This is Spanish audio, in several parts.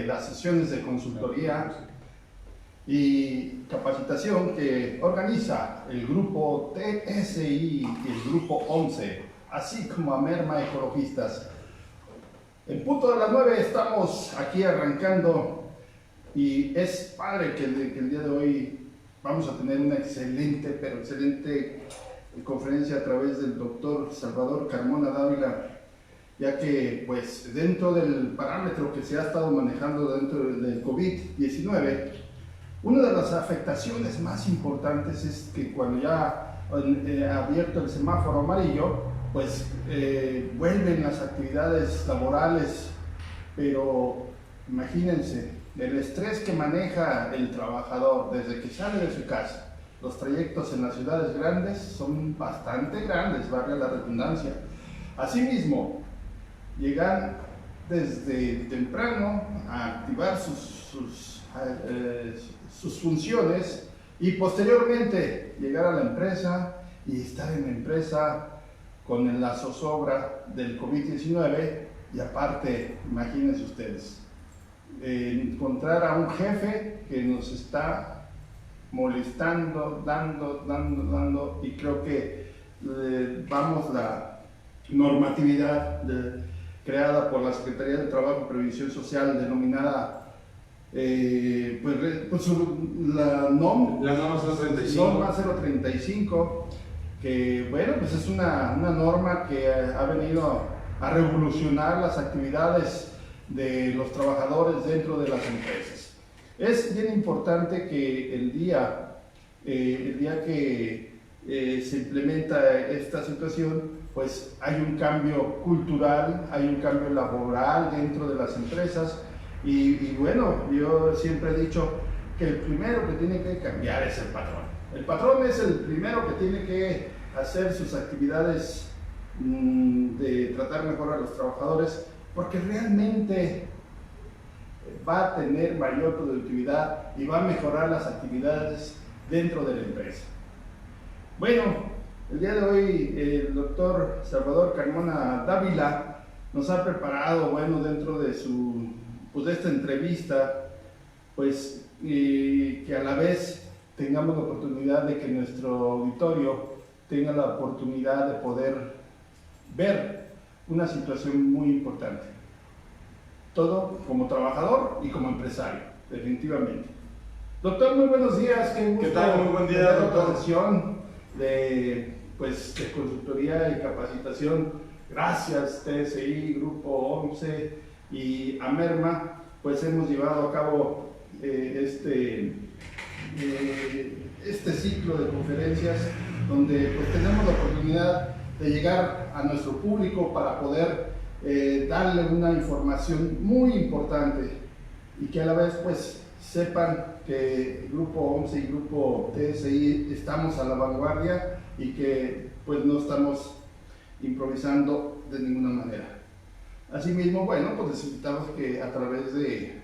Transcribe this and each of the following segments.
de las sesiones de consultoría y capacitación que organiza el grupo TSI y el grupo 11, así como Amerma Ecologistas. En punto de las 9 estamos aquí arrancando y es padre que el día de hoy vamos a tener una excelente conferencia a través del doctor Salvador Carmona Dávila, ya que pues dentro del parámetro que se ha estado manejando dentro del COVID-19, una de las afectaciones más importantes es que cuando ya ha abierto el semáforo amarillo, pues vuelven las actividades laborales, pero imagínense, el estrés que maneja el trabajador desde que sale de su casa. Los trayectos en las ciudades grandes son bastante grandes, valga la redundancia. Asimismo, llegan desde temprano a activar sus funciones y posteriormente llegar a la empresa y estar en la empresa con la zozobra del COVID-19 y aparte, imagínense ustedes, encontrar a un jefe que nos está molestando, dando y creo que la normatividad creada por la Secretaría de Trabajo y Previsión Social denominada la norma 035, que bueno, pues es una norma que ha venido a revolucionar las actividades de los trabajadores dentro de las empresas. Es bien importante que el día que se implementa esta situación, pues hay un cambio cultural, hay un cambio laboral dentro de las empresas y bueno, yo siempre he dicho que el primero que tiene que cambiar es el patrón. El patrón es el primero que tiene que hacer sus actividades de tratar mejor a los trabajadores, porque realmente va a tener mayor productividad y va a mejorar las actividades dentro de la empresa. Bueno, el día de hoy el doctor Salvador Carmona Dávila nos ha preparado, bueno, dentro de de esta entrevista, pues que a la vez tengamos la oportunidad de que nuestro auditorio tenga la oportunidad de poder ver una situación muy importante. Todo como trabajador y como empresario, definitivamente. Doctor, muy buenos días. Qué gusto. ¿Qué tal? Muy buen día, doctor. Otra sesión de consultoría y capacitación. Gracias, TSI, Grupo 11 y Amerma, pues hemos llevado a cabo este ciclo de conferencias donde pues tenemos la oportunidad de llegar a nuestro público para poder darle una información muy importante y que a la vez pues sepan que Grupo 11 y Grupo TSI estamos a la vanguardia y que pues no estamos improvisando de ninguna manera. Asimismo, bueno, pues necesitamos que a través de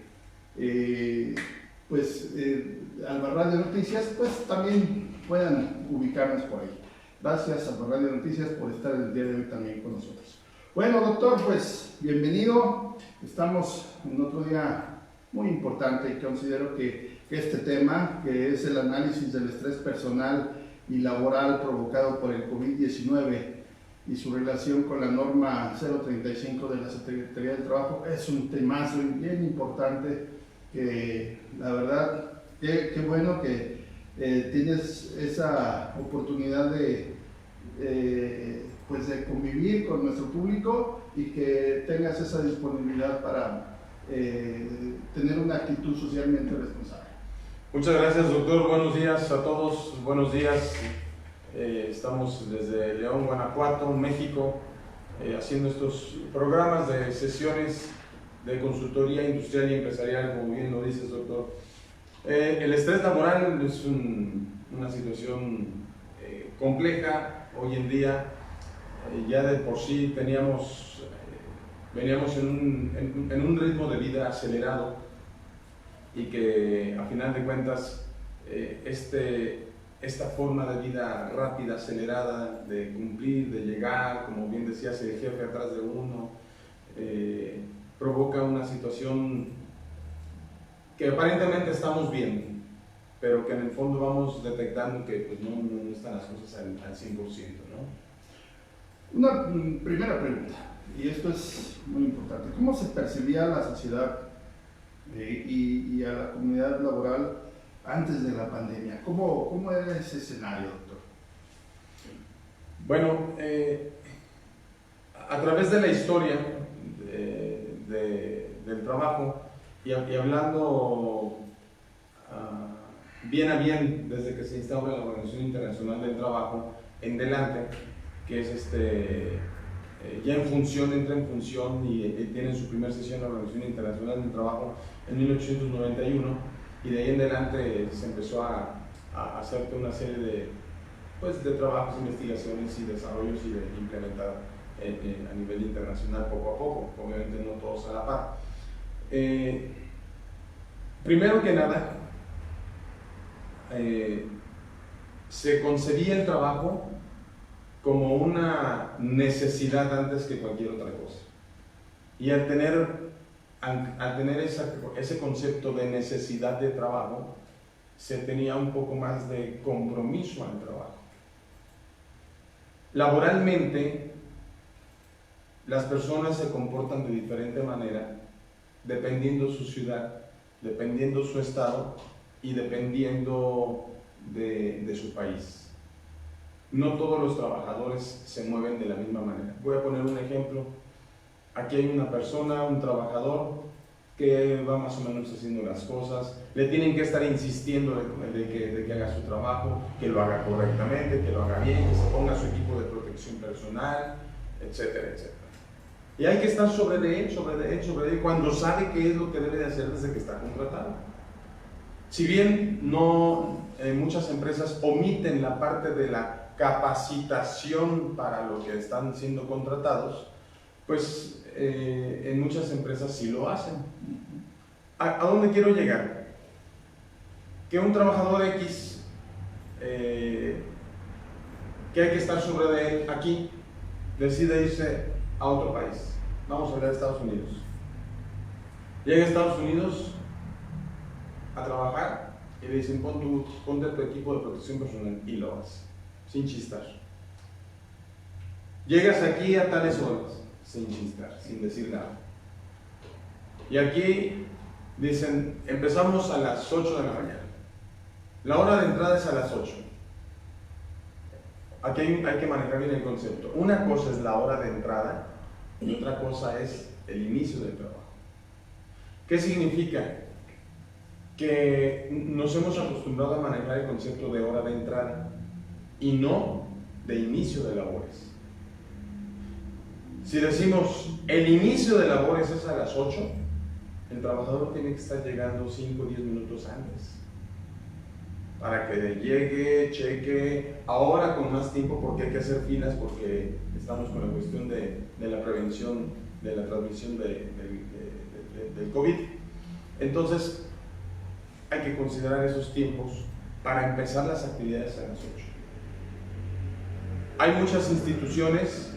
Alba Radio Noticias pues también puedan ubicarnos por ahí. Gracias a Alba Radio Noticias por estar el día de hoy también con nosotros. Bueno, doctor, pues bienvenido. Estamos en otro día muy importante y considero que este tema, que es el análisis del estrés personal y laboral provocado por el COVID-19 y su relación con la norma 035 de la Secretaría del Trabajo, es un temazo bien importante que la verdad, qué bueno que tienes esa oportunidad de convivir con nuestro público y que tengas esa disponibilidad para tener una actitud socialmente responsable. Muchas gracias, doctor. Buenos días a todos. Buenos días. Estamos desde León, Guanajuato, México, haciendo estos programas de sesiones de consultoría industrial y empresarial, como bien lo dices, doctor. El estrés laboral es una situación compleja hoy en día. Ya de por sí veníamos en un ritmo de vida acelerado y que a final de cuentas esta forma de vida rápida, acelerada, de cumplir, de llegar, como bien decías, el jefe atrás de uno, provoca una situación que aparentemente estamos viendo, pero que en el fondo vamos detectando que pues, no están las cosas al 100%, ¿no? Una primera pregunta, y esto es muy importante. ¿Cómo se percibía la sociedad y a la comunidad laboral antes de la pandemia? ¿Cómo era ese escenario, doctor? Bueno, a través de la historia del trabajo y hablando bien a bien desde que se instaura la Organización Internacional del Trabajo en delante, que es ya entra en función y tiene su primera sesión la Organización Internacional del Trabajo en 1891, y de ahí en adelante se empezó a hacer una serie de trabajos, investigaciones y desarrollos y de implementar a nivel internacional poco a poco, obviamente no todos a la par. Primero que nada, se concebía el trabajo como una necesidad antes que cualquier otra cosa. Y al tener ese concepto de necesidad de trabajo, se tenía un poco más de compromiso al trabajo. Laboralmente, las personas se comportan de diferente manera dependiendo su ciudad, dependiendo su estado y dependiendo de su país. No todos los trabajadores se mueven de la misma manera. Voy a poner un ejemplo. Aquí hay una persona, un trabajador, que va más o menos haciendo las cosas, le tienen que estar insistiendo de que haga su trabajo, que lo haga correctamente, que lo haga bien, que se ponga su equipo de protección personal, etcétera, etcétera. Y hay que estar sobre de él, cuando sabe qué es lo que debe de hacer desde que está contratado. Si bien muchas empresas omiten la parte de la capacitación para lo que están siendo contratados, pues en muchas empresas sí lo hacen. ¿A dónde quiero llegar? Que un trabajador X, que hay que estar sobre de él aquí, decide irse a otro país. Vamos a hablar de Estados Unidos. Llega a Estados Unidos a trabajar y le dicen: ponte tu equipo de protección personal, y lo haces, sin chistar. Llegas aquí a tales horas, sin chistar, sin decir nada. Y aquí dicen: empezamos a las 8 de la mañana. La hora de entrada es a las 8. Aquí hay que manejar bien el concepto. Una cosa es la hora de entrada y otra cosa es el inicio del trabajo. ¿Qué significa? Que nos hemos acostumbrado a manejar el concepto de hora de entrada y no de inicio de labores. Si decimos el inicio de labores es a las 8, el trabajador tiene que estar llegando 5 o 10 minutos antes para que llegue, cheque, ahora con más tiempo porque hay que hacer filas, porque estamos con la cuestión de la prevención de la transmisión del COVID. Entonces hay que considerar esos tiempos para empezar las actividades a las 8. Hay muchas instituciones,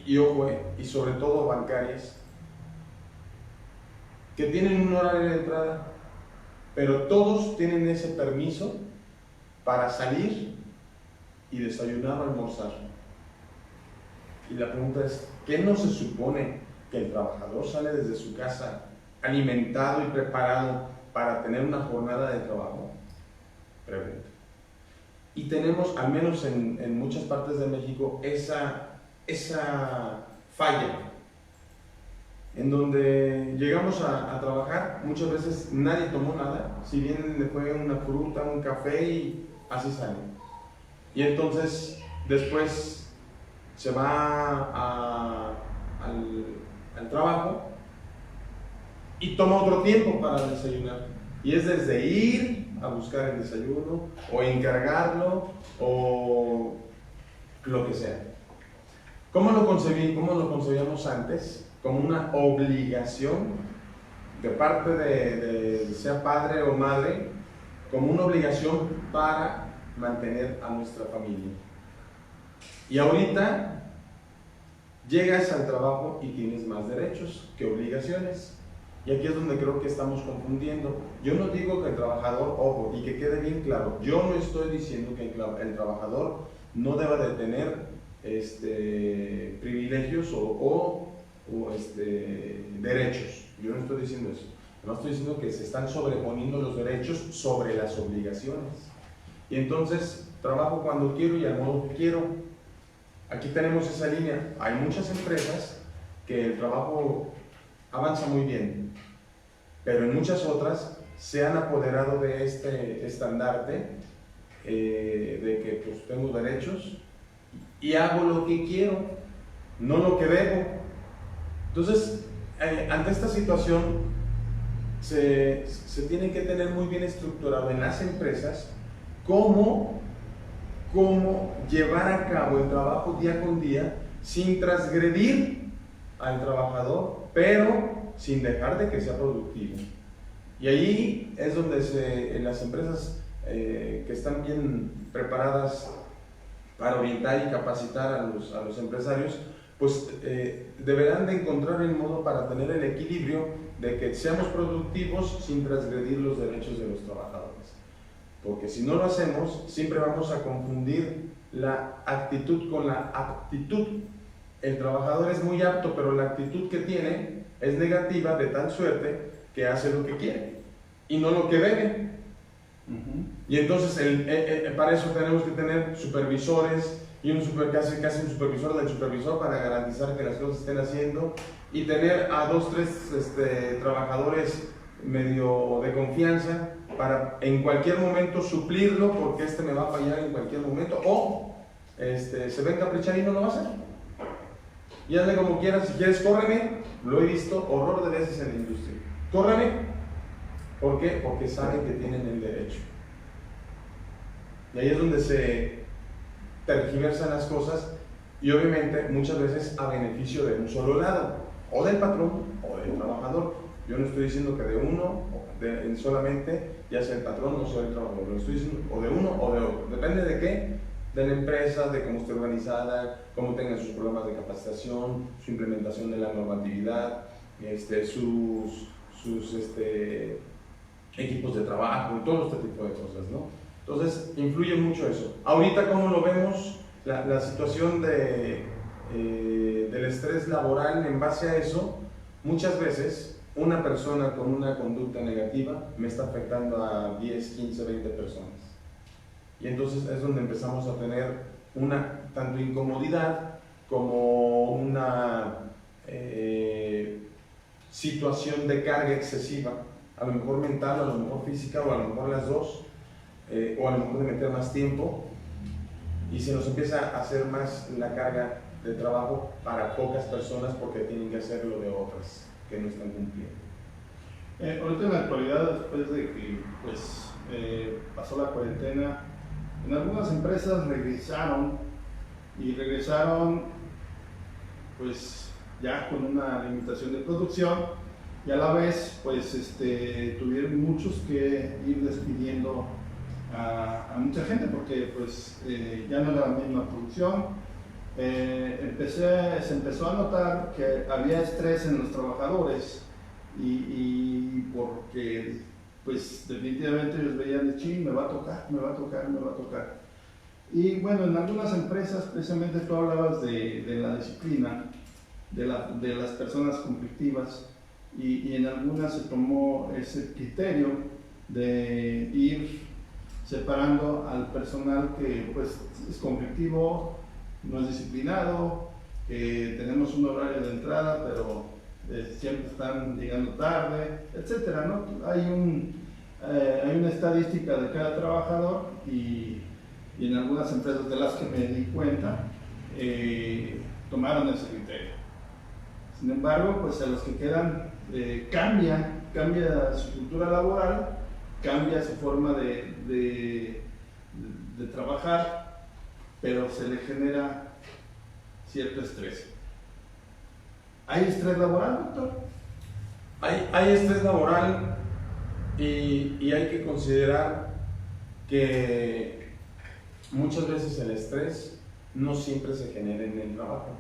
y ojo, y sobre todo bancarias, que tienen un horario de entrada, pero todos tienen ese permiso para salir y desayunar o almorzar. Y la pregunta es: ¿qué no se supone que el trabajador sale desde su casa alimentado y preparado para tener una jornada de trabajo? Pregunta. Y tenemos, al menos en muchas partes de México, esa falla, en donde llegamos a trabajar, muchas veces nadie tomó nada, si bien le fue una fruta, un café, y así sale. Y entonces después se va al trabajo y toma otro tiempo para desayunar. Y es desde ir a buscar el desayuno, o encargarlo, o lo que sea. ¿Cómo lo concebíamos antes? Como una obligación de parte de sea padre o madre, como una obligación para mantener a nuestra familia. Y ahorita llegas al trabajo y tienes más derechos que obligaciones. Y aquí es donde creo que estamos confundiendo. Yo no digo que el trabajador, ojo, y que quede bien claro, yo no estoy diciendo que el trabajador no deba de tener privilegios o derechos. Yo no estoy diciendo eso. No estoy diciendo que se están sobreponiendo los derechos sobre las obligaciones. Y entonces trabajo cuando quiero y al modo que quiero. Aquí tenemos esa línea. Hay muchas empresas que el trabajo avanza muy bien, pero en muchas otras se han apoderado de este estandarte de que pues tengo derechos y hago lo que quiero, no lo que debo. Entonces, ante esta situación se tiene que tener muy bien estructurado en las empresas cómo llevar a cabo el trabajo día con día sin transgredir al trabajador, pero sin dejar de que sea productivo. Y ahí es donde en las empresas que están bien preparadas para orientar y capacitar a los empresarios, pues deberán de encontrar el modo para tener el equilibrio de que seamos productivos sin transgredir los derechos de los trabajadores. Porque si no lo hacemos, siempre vamos a confundir la actitud con la aptitud. El trabajador es muy apto, pero la actitud que tiene es negativa de tal suerte que hace lo que quiere y no lo que debe. Y entonces para eso tenemos que tener supervisores y casi un supervisor del supervisor para garantizar que las cosas se estén haciendo, y tener a 2, 3 trabajadores medio de confianza para en cualquier momento suplirlo, porque me va a fallar en cualquier momento, o se va a encaprichar y no lo va a hacer. Y hazle como quieras, si quieres córreme, lo he visto horror de veces en la industria. Córreme, ¿por qué? Porque saben que tienen el derecho. Y ahí es donde se tergiversan las cosas, y obviamente muchas veces a beneficio de un solo lado, o del patrón o del trabajador. Yo no estoy diciendo que de uno solamente, ya sea el patrón o sea el trabajador, lo estoy diciendo o de uno o de otro, depende de qué, de la empresa, de cómo esté organizada, cómo tengan sus programas de capacitación, su implementación de la normatividad, sus equipos de trabajo, todo este tipo de cosas, ¿no? Entonces, influye mucho eso. Ahorita, ¿cómo lo vemos? La situación del estrés laboral, en base a eso, muchas veces una persona con una conducta negativa me está afectando a 10, 15, 20 personas. Y entonces es donde empezamos a tener tanto incomodidad como una situación de carga excesiva, a lo mejor mental, a lo mejor física, o a lo mejor las dos, o a lo mejor de meter más tiempo, y se nos empieza a hacer más la carga de trabajo para pocas personas porque tienen que hacerlo de otras que no están cumpliendo. Ahorita en la actualidad, después de que pasó la cuarentena, en algunas empresas regresaron pues ya con una limitación de producción, y a la vez pues tuvieron muchos que ir despidiendo a mucha gente porque pues ya no era la misma producción. Se empezó a notar que había estrés en los trabajadores, y porque pues definitivamente ellos veían de me va a tocar. Y bueno, en algunas empresas, precisamente tú hablabas de la disciplina, de las personas conflictivas, y en algunas se tomó ese criterio de ir separando al personal que pues es conflictivo, no es disciplinado, tenemos un horario de entrada, pero siempre están llegando tarde, etcétera, ¿no? Hay una estadística de cada trabajador, y en algunas empresas de las que me di cuenta tomaron ese criterio. Sin embargo, pues a los que quedan cambia su cultura laboral, cambia su forma de trabajar, pero se le genera cierto estrés. ¿Hay estrés laboral, doctor? Hay estrés laboral, y hay que considerar que muchas veces el estrés no siempre se genera en el trabajo.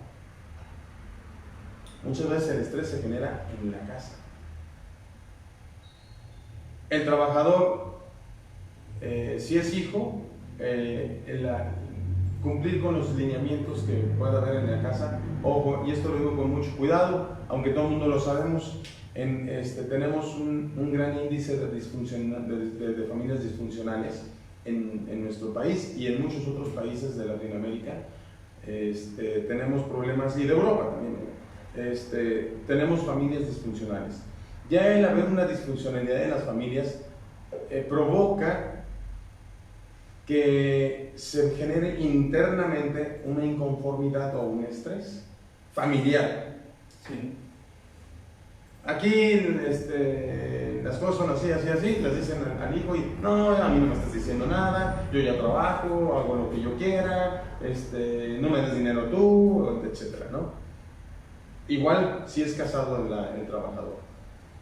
Muchas veces el estrés se genera en la casa. El trabajador, si es hijo, cumplir con los lineamientos que pueda haber en la casa. Ojo, y esto lo digo con mucho cuidado, aunque todo el mundo lo sabemos, tenemos un gran índice de familias disfuncionales en nuestro país y en muchos otros países de Latinoamérica. Tenemos problemas, y de Europa también, tenemos familias disfuncionales. Ya el haber una disfuncionalidad en las familias provoca que se genere internamente una inconformidad o un estrés familiar. Sí. Aquí las cosas son así, así, así, les dicen al hijo y no, a mí no me estás diciendo nada, yo ya trabajo, hago lo que yo quiera, no me des dinero tú, etcétera, ¿no? Igual si es casado el trabajador.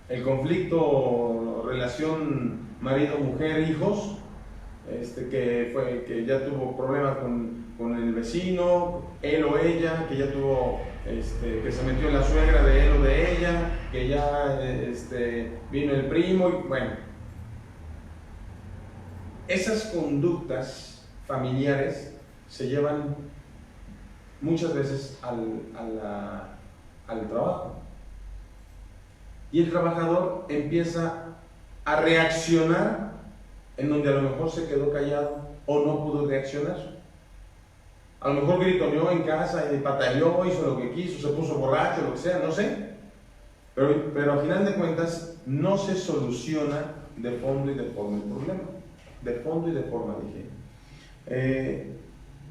El conflicto, relación marido-mujer, hijos, que ya tuvo problemas con el vecino, él o ella, que ya tuvo, que se metió la suegra de él o de ella, que ya vino el primo, y bueno. Esas conductas familiares se llevan muchas veces al trabajo. Y el trabajador empieza a reaccionar en donde a lo mejor se quedó callado o no pudo reaccionar. A lo mejor gritoneó en casa y pataleó, hizo lo que quiso, se puso borracho, lo que sea, no sé. Pero al final de cuentas no se soluciona de fondo y de forma el problema. De fondo y de forma, dije.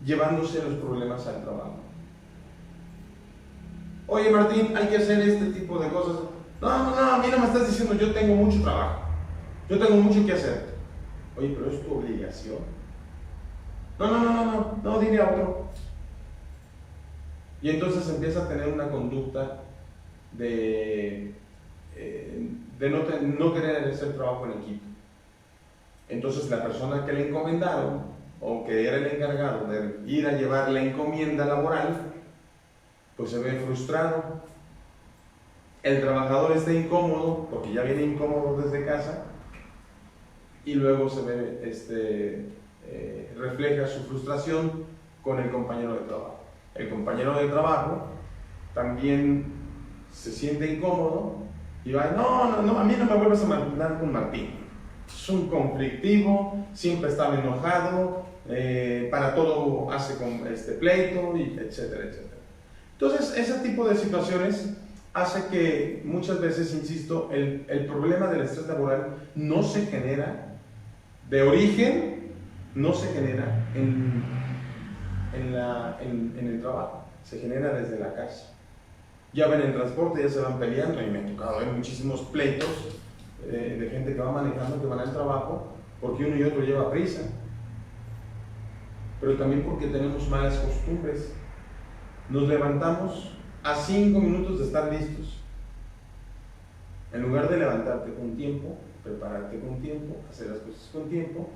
Llevándose los problemas al trabajo. Oye Martín, hay que hacer este tipo de cosas. No, a mí no me estás diciendo, yo tengo mucho trabajo. Yo tengo mucho que hacer. Oye, pero es tu obligación. No, dile a otro. Y entonces empieza a tener una conducta de no querer hacer trabajo en equipo. Entonces la persona que le encomendaron, o que era el encargado de ir a llevar la encomienda laboral, pues se ve frustrado. El trabajador está incómodo, porque ya viene incómodo desde casa, y luego se ve, refleja su frustración con el compañero de trabajo. El compañero de trabajo también se siente incómodo y va, no, a mí no me vuelvas a mandar con Martín. Es un conflictivo, siempre estaba enojado, para todo hace con pleito, y etcétera, etcétera. Entonces, ese tipo de situaciones hace que muchas veces, insisto, el problema del estrés laboral no se genera de origen, no se genera en el trabajo, se genera desde la casa. Ya ven el transporte, ya se van peleando, y me ha tocado ver muchísimos pleitos de gente que va manejando, que van al trabajo, porque uno y otro lleva prisa, pero también porque tenemos malas costumbres. Nos levantamos a 5 minutos de estar listos, en lugar de levantarte con tiempo, prepararte con tiempo, hacer las cosas con tiempo,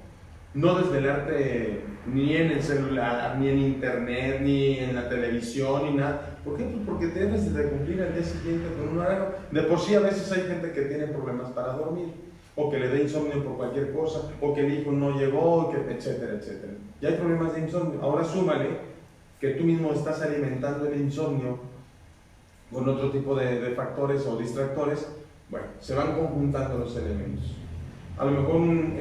no desvelarte ni en el celular, ni en internet, ni en la televisión, ni nada. ¿Por qué? Pues porque debes de cumplir al día siguiente con un horario. De por sí a veces hay gente que tiene problemas para dormir, o que le da insomnio por cualquier cosa, o que el hijo no llegó, etcétera, etcétera. Ya hay problemas de insomnio. Ahora súmale que tú mismo estás alimentando el insomnio con otro tipo de factores o distractores. Bueno, se van conjuntando los elementos. A lo mejor un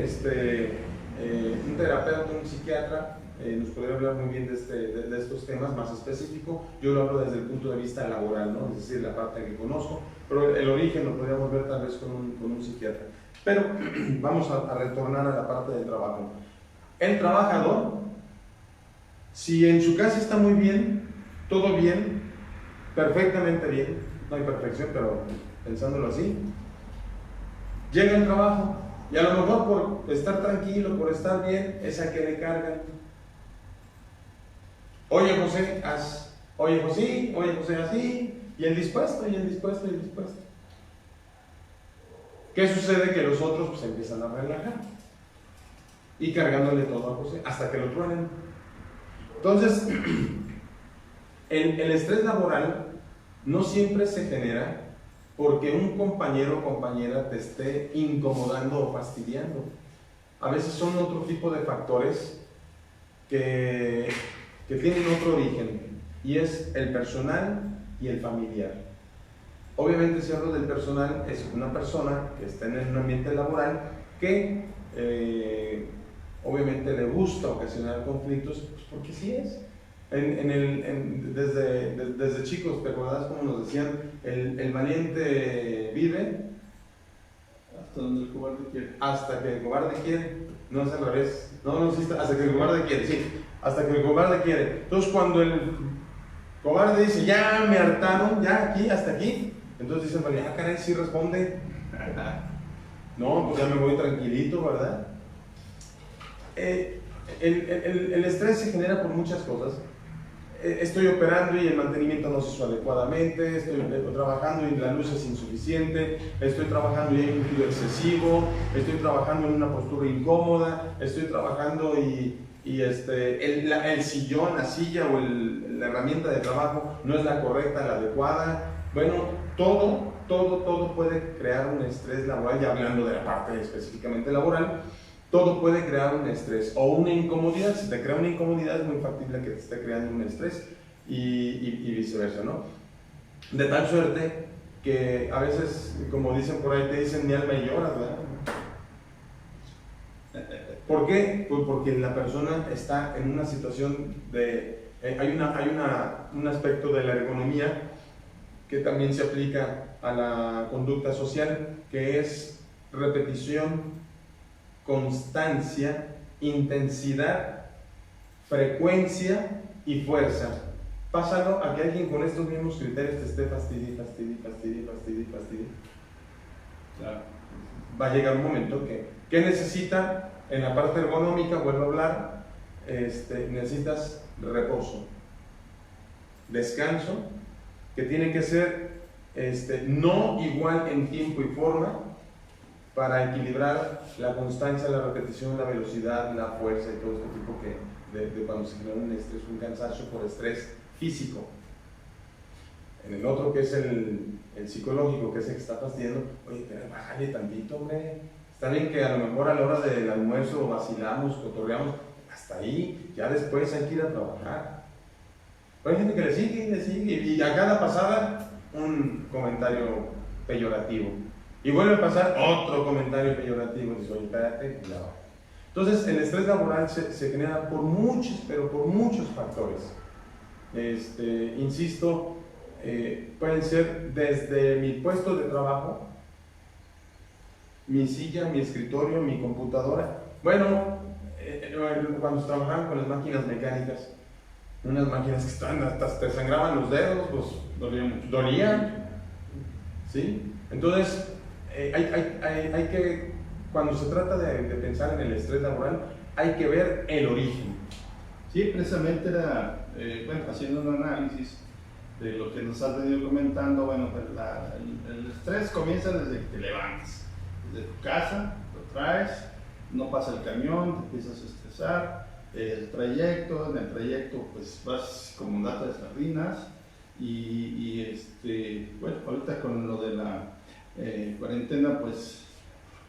terapeuta, un psiquiatra nos podría hablar muy bien de estos temas más específicos. Yo lo hablo desde el punto de vista laboral, ¿no? Es decir, la parte que conozco, pero el origen lo podríamos ver tal vez con un psiquiatra. Pero vamos a retornar a la parte del trabajo. El trabajador, si en su casa está muy bien, todo bien, perfectamente bien, no hay perfección, pero pensándolo así, llega al trabajo y a lo mejor por estar tranquilo, por estar bien, es a que le cargan. Oye José, haz, oye José, así, y el dispuesto. ¿Qué sucede? Que los otros pues empiezan a relajar y cargándole todo a José hasta que lo truenen. Entonces, el estrés laboral no siempre se genera porque un compañero o compañera te esté incomodando o fastidiando. A veces son otro tipo de factores que tienen otro origen, y es el personal y el familiar. Obviamente, si hablo del personal, es una persona que está en un ambiente laboral que obviamente le gusta ocasionar conflictos, pues porque sí es. Desde chicos, ¿te acuerdas cómo nos decían? El valiente vive hasta donde el cobarde quiere. Hasta que el cobarde quiere. No es al revés. No, sí, hasta que el cobarde quiere, sí. Hasta que el cobarde quiere. Entonces, cuando el cobarde dice, ya me hartaron, ya aquí, hasta aquí, entonces dicen, vale, caray, sí responde. No, pues ya me voy tranquilito, ¿verdad? El estrés se genera por muchas cosas. Estoy operando y el mantenimiento no se hizo adecuadamente, estoy trabajando y la luz es insuficiente, estoy trabajando y hay un ruido excesivo, estoy trabajando en una postura incómoda, estoy trabajando y el sillón, la silla o la herramienta de trabajo no es la correcta, la adecuada. Bueno, todo puede crear un estrés laboral, ya hablando de la parte específicamente laboral. Todo puede crear un estrés o una incomodidad. Si te crea una incomodidad, es muy factible que te esté creando un estrés y viceversa, ¿no? De tal suerte que a veces, como dicen por ahí, te dicen mi alma y lloras, ¿verdad? ¿Por qué? Pues porque la persona está en una situación de... hay un aspecto de la ergonomía que también se aplica a la conducta social, que es repetición, constancia, intensidad, frecuencia y fuerza. Pásalo a que alguien con estos mismos criterios te esté fastidiando. Claro. Va a llegar un momento que necesita, en la parte ergonómica, vuelvo a hablar, necesitas reposo, descanso, que tiene que ser no igual en tiempo y forma, para equilibrar la constancia, la repetición, la velocidad, la fuerza y todo este tipo de cuando se genera un estrés, un cansancio por estrés físico. En el otro, que es el psicológico, que es el que está fastidiando, oye, pero bájale tantito, hombre. Está bien que a lo mejor a la hora del almuerzo vacilamos, cotorreamos, hasta ahí, ya después hay que ir a trabajar. Pero hay gente que le sigue, y a cada pasada un comentario peyorativo. Y vuelve a pasar otro comentario peyorativo. Dice, oye, espérate, la baja. Entonces, el estrés laboral se genera por muchos factores. Insisto, pueden ser desde mi puesto de trabajo, mi silla, mi escritorio, mi computadora. Bueno, cuando trabajaban con las máquinas mecánicas, unas máquinas que estaban, hasta te sangraban los dedos, pues dolían. ¿Sí? Entonces, hay que, cuando se trata de pensar en el estrés laboral, hay que ver el origen. Sí, precisamente era, haciendo un análisis de lo que nos has venido comentando. Bueno, pues el estrés comienza desde que te levantas, desde tu casa, lo traes, no pasa el camión, te empiezas a estresar, en el trayecto pues vas como un lata de sardinas bueno, ahorita con lo de la cuarentena, pues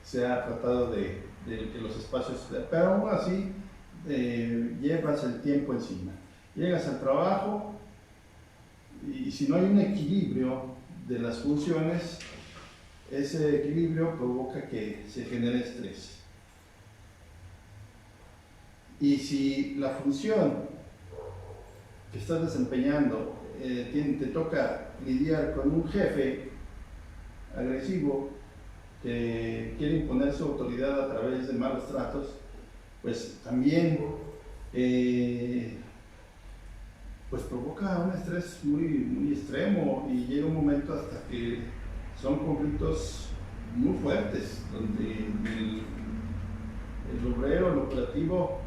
se ha tratado de que los espacios, pero aún así llevas el tiempo encima, llegas al trabajo y si no hay un equilibrio de las funciones, ese equilibrio provoca que se genere estrés. Y si la función que estás desempeñando te toca lidiar con un jefe agresivo que quiere imponer su autoridad a través de malos tratos, pues también pues provoca un estrés muy extremo, y llega un momento hasta que son conflictos muy fuertes, donde el obrero, el operativo,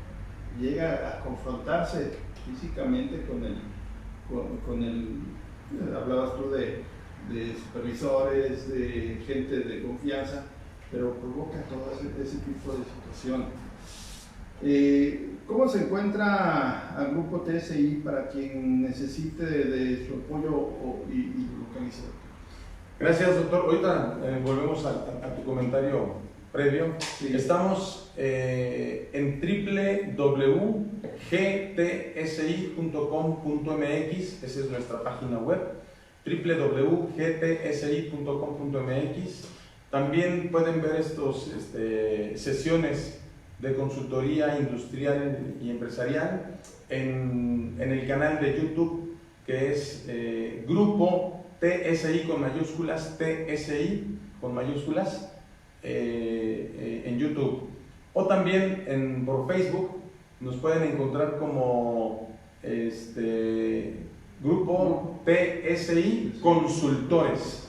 llega a confrontarse físicamente con hablabas tú de supervisores, de gente de confianza, pero provoca todo ese tipo de situación. ¿Cómo se encuentra al grupo TSI para quien necesite de su apoyo y localice? Gracias, doctor. Ahorita volvemos a tu comentario previo. Sí. Estamos en www.gtsi.com.mx, esa es nuestra página web, www.gtsi.com.mx. También pueden ver estos sesiones de consultoría industrial y empresarial en el canal de YouTube, que es Grupo TSI con mayúsculas, TSI con mayúsculas, en YouTube. O también por Facebook nos pueden encontrar como Grupo TSI Consultores.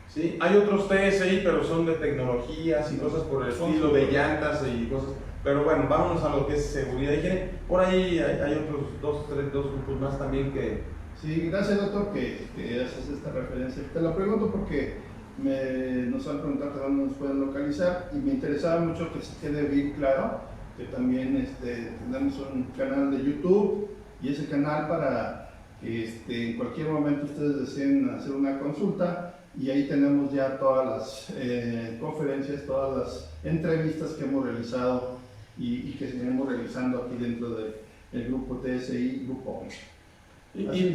¿Sí? Hay otros TSI, pero son de tecnologías y cosas por el estilo, de llantas y cosas. Pero bueno, vámonos a lo que es seguridad y higiene. Por ahí hay otros dos grupos más también que... Sí, gracias, doctor, que haces esta referencia. Te lo pregunto porque nos han preguntado dónde nos pueden localizar y me interesaba mucho que se quede bien claro que también tenemos un canal de YouTube y ese canal para que en cualquier momento ustedes deseen hacer una consulta, y ahí tenemos ya todas las conferencias, todas las entrevistas que hemos realizado y que seguiremos realizando aquí dentro del grupo TSI Grupo 11. Y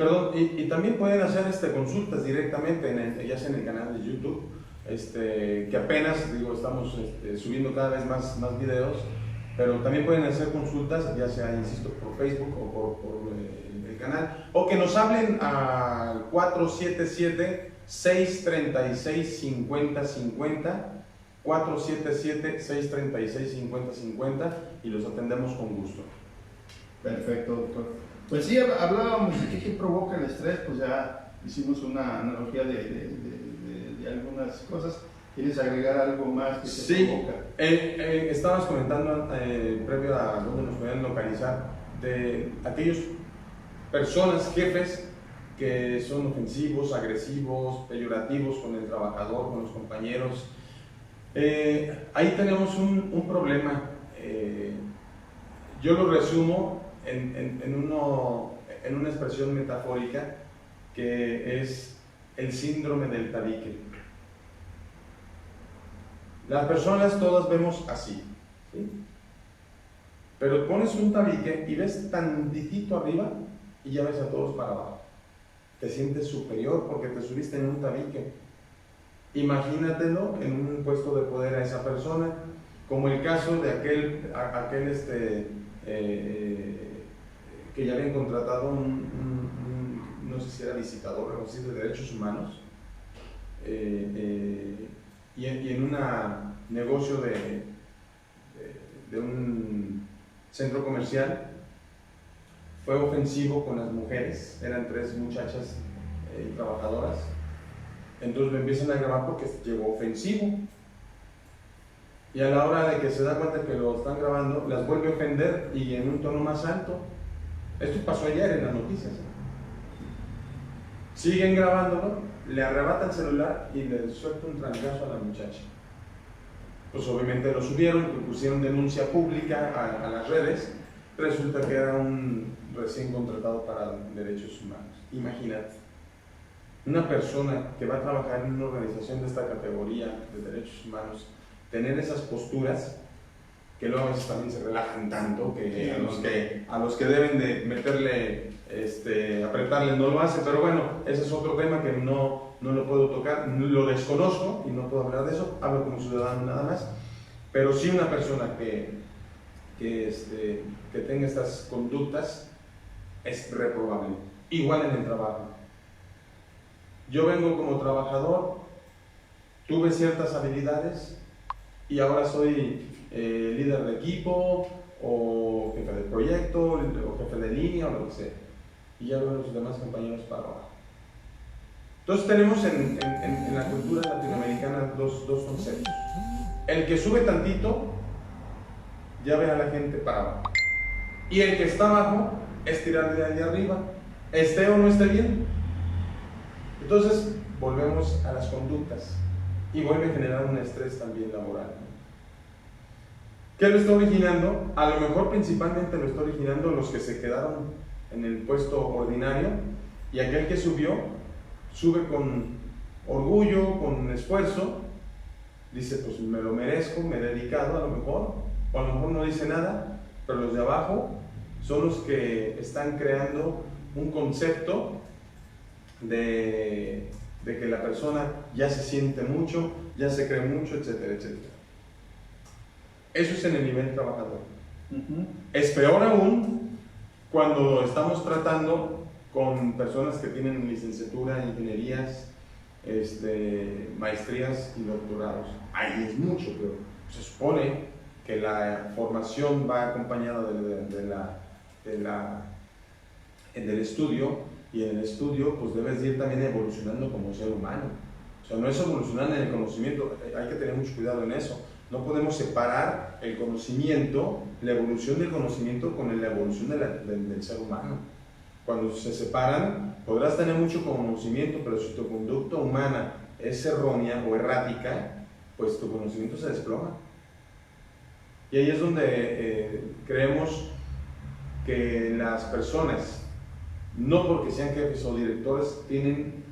también pueden hacer consultas directamente, ya sea en el canal de YouTube, que apenas estamos subiendo cada vez más videos, pero también pueden hacer consultas, ya sea, insisto, por Facebook o por el canal, o que nos hablen al 477-636-5050, 477-636-5050, y los atendemos con gusto. Perfecto, doctor. Pues sí, hablábamos de qué provoca el estrés, pues ya hicimos una analogía de algunas cosas. ¿Quieres agregar algo más que se provoca? Estabas comentando previo a dónde nos pueden localizar, de aquellas personas, jefes, que son ofensivos, agresivos, peyorativos con el trabajador, con los compañeros. Ahí tenemos un problema. Yo lo resumo en una expresión metafórica, que es el síndrome del tabique. Las personas todas vemos así, ¿sí? Pero pones un tabique y ves tantitito arriba y ya ves a todos para abajo. Te sientes superior porque te subiste en un tabique. Imagínatelo en un puesto de poder a esa persona, como el caso de aquel que ya habían contratado no sé si era visitador o así, de derechos humanos, y en un negocio de un centro comercial fue ofensivo con las mujeres. Eran 3 muchachas trabajadoras. Entonces lo empiezan a grabar porque llegó ofensivo, y a la hora de que se da cuenta que lo están grabando, las vuelve a ofender y en un tono más alto. Esto pasó ayer en las noticias. Siguen grabándolo, le arrebata el celular y le suelta un trancazo a la muchacha. Pues obviamente lo subieron, pusieron denuncia pública a las redes. Resulta que era un recién contratado para derechos humanos. Imagínate, una persona que va a trabajar en una organización de esta categoría de derechos humanos, tener esas posturas, que luego a veces también se relajan tanto, que a los que deben de meterle, apretarle no lo hacen. Pero bueno, ese es otro tema que no lo puedo tocar, lo desconozco y no puedo hablar de eso, hablo como ciudadano nada más. Pero sí, una persona que tenga estas conductas es reprobable. Igual en el trabajo. Yo vengo como trabajador, tuve ciertas habilidades y ahora soy líder de equipo, o jefe de proyecto, o jefe de línea, o lo que sea, y ya veo a los demás compañeros para abajo. Entonces tenemos en la cultura latinoamericana dos conceptos. El que sube tantito ya ve a la gente para abajo, y el que está abajo es tirarle de allá arriba, esté o no esté bien. Entonces volvemos a las conductas y vuelve a generar un estrés también laboral. ¿Qué lo está originando? A lo mejor principalmente lo está originando los que se quedaron en el puesto ordinario, y aquel que subió, sube con orgullo, con esfuerzo, dice, pues me lo merezco, me he dedicado a lo mejor, o a lo mejor no dice nada, pero los de abajo son los que están creando un concepto de que la persona ya se siente mucho, ya se cree mucho, etcétera, etcétera. Eso es en el nivel trabajador. Es peor aún cuando estamos tratando con personas que tienen licenciatura, ingenierías, maestrías y doctorados. Ahí es mucho, pero se supone que la formación va acompañada del estudio, y en el estudio pues debes ir también evolucionando como ser humano. O sea, no es evolucionar en el conocimiento, hay que tener mucho cuidado en eso. No podemos separar el conocimiento, la evolución del conocimiento con la evolución del ser humano. Cuando se separan, podrás tener mucho conocimiento, pero si tu conducta humana es errónea o errática, pues tu conocimiento se desploma. Y ahí es donde creemos que las personas, no porque sean jefes o directores, tienen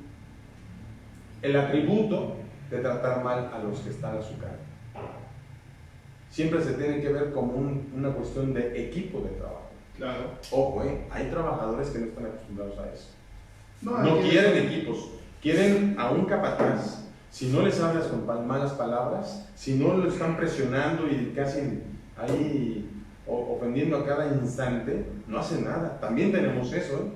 el atributo de tratar mal a los que están a su cargo. Siempre se tiene que ver como una cuestión de equipo de trabajo. Claro. Ojo, hay trabajadores que no están acostumbrados a eso. No Quieren equipos, quieren a un capataz. Si no les hablas con malas palabras, si no lo están presionando y casi ahí ofendiendo a cada instante, no hacen nada. También tenemos eso, ¿eh?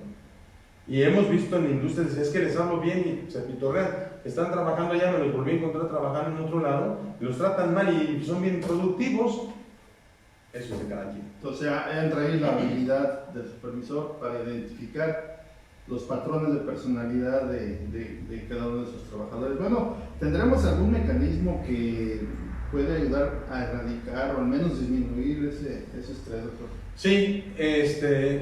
Y hemos visto en la industria, es que les hablo bien y se pitorrean. Están trabajando allá, me los volví a encontrar trabajando en otro lado, los tratan mal y son bien productivos. Eso es de cada quien. Entonces entra ahí la habilidad del supervisor para identificar los patrones de personalidad de cada uno de esos trabajadores. Bueno, ¿tendremos algún mecanismo que puede ayudar a erradicar o al menos disminuir ese estrés, doctor? Sí,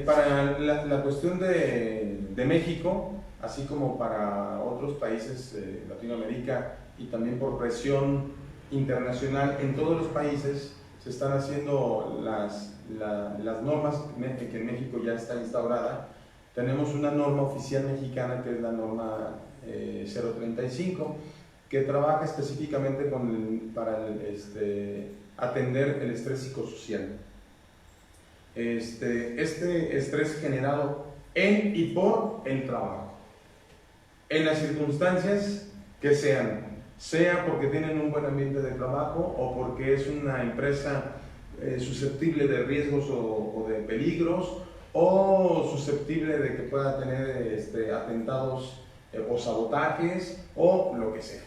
para la cuestión de México, así como para otros países de Latinoamérica y también por presión internacional, en todos los países se están haciendo las normas que en México ya está instaurada. Tenemos una norma oficial mexicana que es la norma 035, que trabaja específicamente para atender el estrés psicosocial. Este estrés generado en y por el trabajo, en las circunstancias que sean, sea porque tienen un buen ambiente de trabajo o porque es una empresa susceptible de riesgos o de peligros, o susceptible de que pueda tener atentados o sabotajes o lo que sea.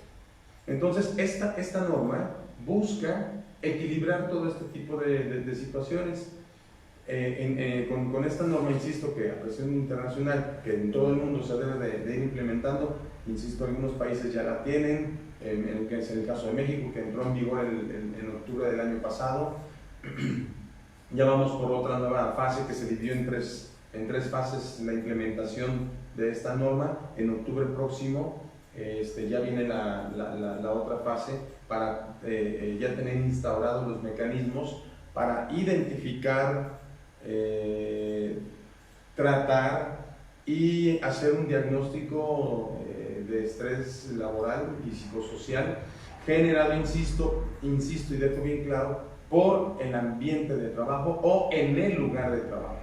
Entonces esta norma busca equilibrar todo este tipo de situaciones. Con esta norma, insisto, que a presión internacional, que en todo el mundo se debe de ir implementando, insisto, algunos países ya la tienen, que es el caso de México, que entró en vigor en octubre del año pasado. Ya vamos por otra nueva fase que se dividió en tres fases la implementación de esta norma. En octubre próximo ya viene la otra fase para ya tener instaurados los mecanismos para identificar, tratar y hacer un diagnóstico de estrés laboral y psicosocial generado, insisto y dejo bien claro, por el ambiente de trabajo o en el lugar de trabajo.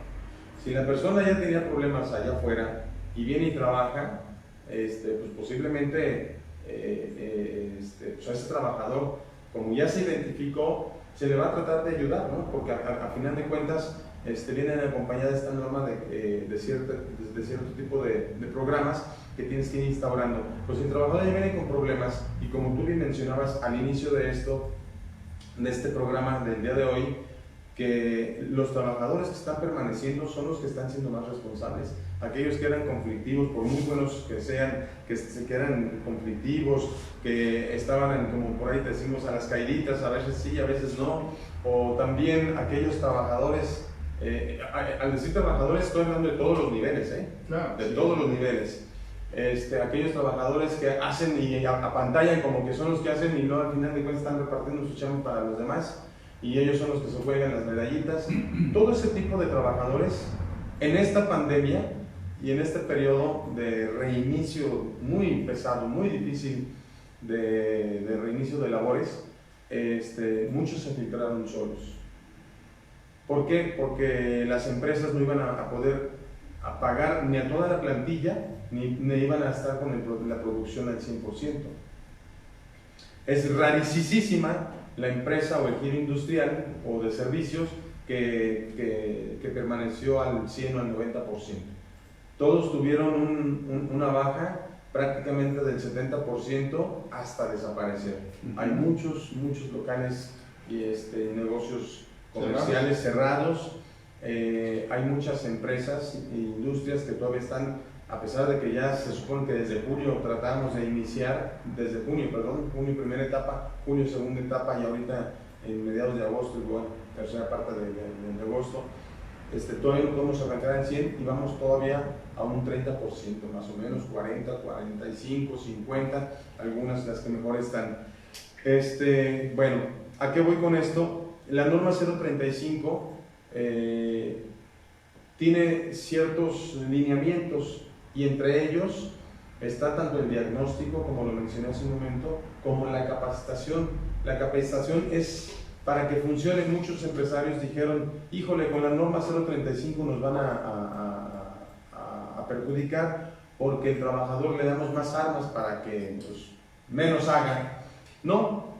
Si la persona ya tenía problemas allá afuera y viene y trabaja, pues posiblemente pues a ese trabajador, como ya se identificó, se le va a tratar de ayudar, ¿no? Porque a final de cuentas vienen acompañada de esta norma de cierto tipo de programas que tienes que ir instaurando. Pues si el trabajador ya viene con problemas, y como tú bien mencionabas al inicio de este programa del día de hoy, que los trabajadores que están permaneciendo son los que están siendo más responsables. Aquellos que eran conflictivos, por muy buenos que sean, que eran conflictivos, que estaban, como por ahí decimos, a las caíditas, a veces sí, a veces no, o también aquellos trabajadores, al decir trabajadores estoy hablando de todos los niveles, Claro, de sí. todos los niveles. Aquellos trabajadores que hacen y apantallan como que son los que hacen y no, al final de cuentas están repartiendo su chamba para los demás y ellos son los que se juegan las medallitas. Todo ese tipo de trabajadores en esta pandemia y en este periodo de reinicio muy pesado, muy difícil de reinicio de labores, muchos se filtraron solos. ¿Por qué? Porque las empresas no iban a poder pagar ni a toda la plantilla, ni iban a estar con la producción al 100%. Es rarísima la empresa o el giro industrial o de servicios que permaneció al 100 o al 90%. Todos tuvieron una baja prácticamente del 70% hasta desaparecer. Hay muchos locales y negocios comerciales cerrados. Hay muchas empresas e industrias que todavía están, a pesar de que ya se supone que desde junio tratamos de iniciar, junio primera etapa, junio segunda etapa y ahorita en mediados de agosto, igual tercera parte de agosto, todavía no podemos arrancar al 100 y vamos todavía a un 30% más o menos, 40, 45, 50, algunas las que mejor están. Bueno, ¿a qué voy con esto? La norma 035 tiene ciertos lineamientos y entre ellos está tanto el diagnóstico, como lo mencioné hace un momento, como la capacitación. La capacitación es para que funcione. Muchos empresarios dijeron, híjole, con la norma 035 nos van a perjudicar porque el trabajador le damos más armas para que pues, menos haga. No,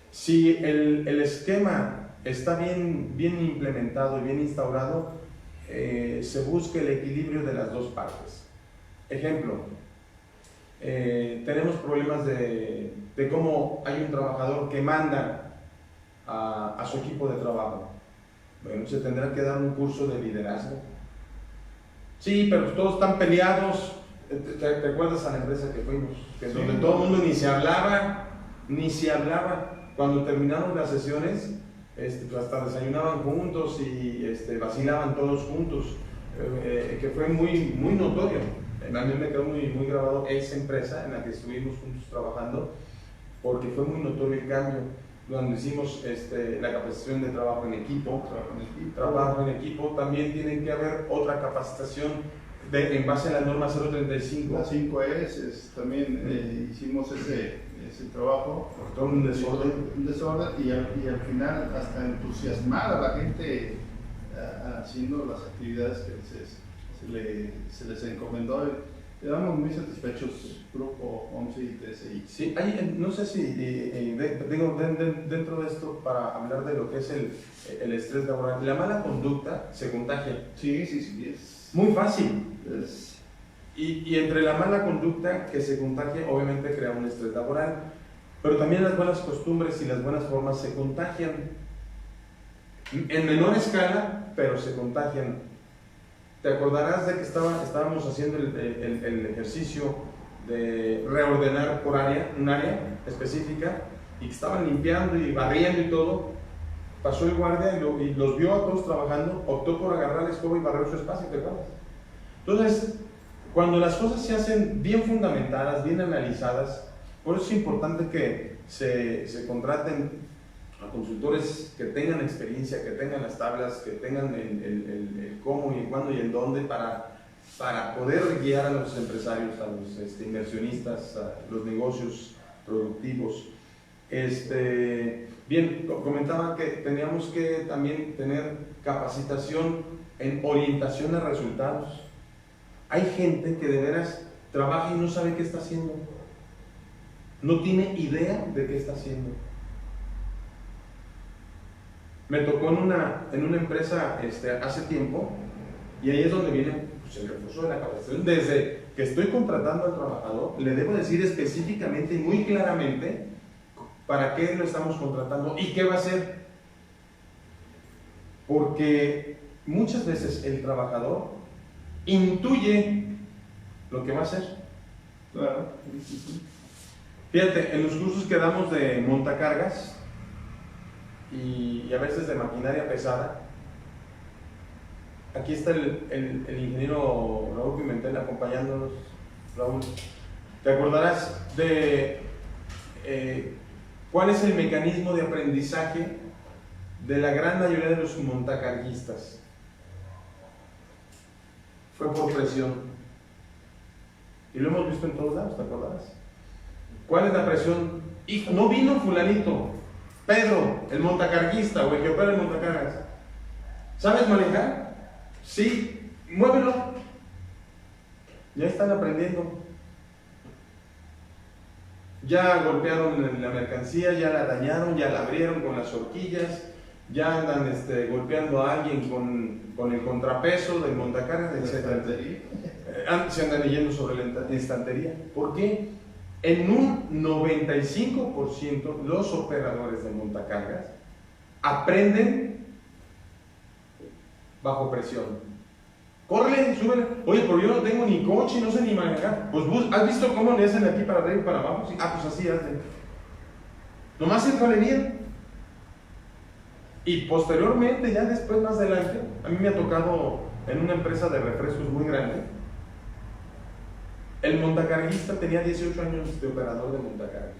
si el esquema está bien implementado y bien instaurado, se busca el equilibrio de las dos partes. Ejemplo, tenemos problemas de cómo hay un trabajador que manda a su equipo de trabajo. Bueno, se tendrá que dar un curso de liderazgo. Sí, pero todos están peleados. ¿Te acuerdas a la empresa que fuimos? Que sí, donde todo el mundo ni se hablaba. Cuando terminamos las sesiones, hasta desayunaban juntos y vacilaban todos juntos, que fue muy notorio. A mí me quedó muy grabado esa empresa en la que estuvimos juntos trabajando, porque fue muy notorio el cambio. Cuando hicimos la capacitación de trabajo en equipo, también tiene que haber otra capacitación en base a la norma 035. La 5S, también hicimos ese trabajo. Por todo un desorden. Y al final hasta entusiasmar a la gente haciendo las actividades que se les encomendó. Quedamos muy satisfechos, Grupo 11 y TSI. Sí, no sé si dentro de esto, para hablar de lo que es el estrés laboral, la mala conducta se contagia. Sí, es muy fácil. Y entre la mala conducta que se contagia, obviamente crea un estrés laboral, pero también las buenas costumbres y las buenas formas se contagian. En menor escala, pero se contagian. Te acordarás de que estábamos haciendo el ejercicio de reordenar por área, un área específica, y que estaban limpiando y barriendo y todo. Pasó el guardia y los vio a todos trabajando, optó por agarrar la escoba y barrer su espacio, ¿te acuerdas? Entonces, cuando las cosas se hacen bien fundamentadas, bien analizadas, por eso es importante que se contraten a consultores que tengan experiencia, que tengan las tablas, que tengan el cómo y el cuándo y el dónde para poder guiar a los empresarios, a los inversionistas, a los negocios productivos. Bien, comentaba que teníamos que también tener capacitación en orientación a resultados. Hay gente que de veras trabaja y no sabe qué está haciendo. No tiene idea de qué está haciendo. Me tocó en una empresa hace tiempo, y ahí es donde viene pues, el refuerzo de la capacitación. Desde que estoy contratando al trabajador, le debo decir específicamente y muy claramente para qué lo estamos contratando y qué va a hacer. Porque muchas veces el trabajador intuye lo que va a hacer. Claro. Fíjate, en los cursos que damos de montacargas y a veces de maquinaria pesada, aquí está el ingeniero Raúl Pimentel acompañándonos. Raúl, ¿te acordarás de cuál es el mecanismo de aprendizaje de la gran mayoría de los montacarguistas? Fue por presión. Y lo hemos visto en todos lados, ¿te acuerdas? ¿Cuál es la presión? Hijo, no vino fulanito, Pedro, el montacarguista o el que opera el montacargas. ¿Sabes manejar? Sí, muévelo. Ya están aprendiendo. Ya golpearon la mercancía, ya la dañaron, ya la abrieron con las horquillas, ya andan golpeando a alguien con el contrapeso del montacargas, etc. Se andan leyendo sobre la estantería. ¿Por qué? En un 95% los operadores de montacargas aprenden bajo presión. Córrele, súbele. Oye, pero yo no tengo ni coche, no sé ni manejar. Pues ¿has visto cómo le hacen aquí para arriba y para abajo? Sí. Ah, pues así hacen. Nomás entrale bien. Y posteriormente, ya después, más adelante, a mí me ha tocado en una empresa de refrescos muy grande. El montacarguista tenía 18 años de operador de montacargas.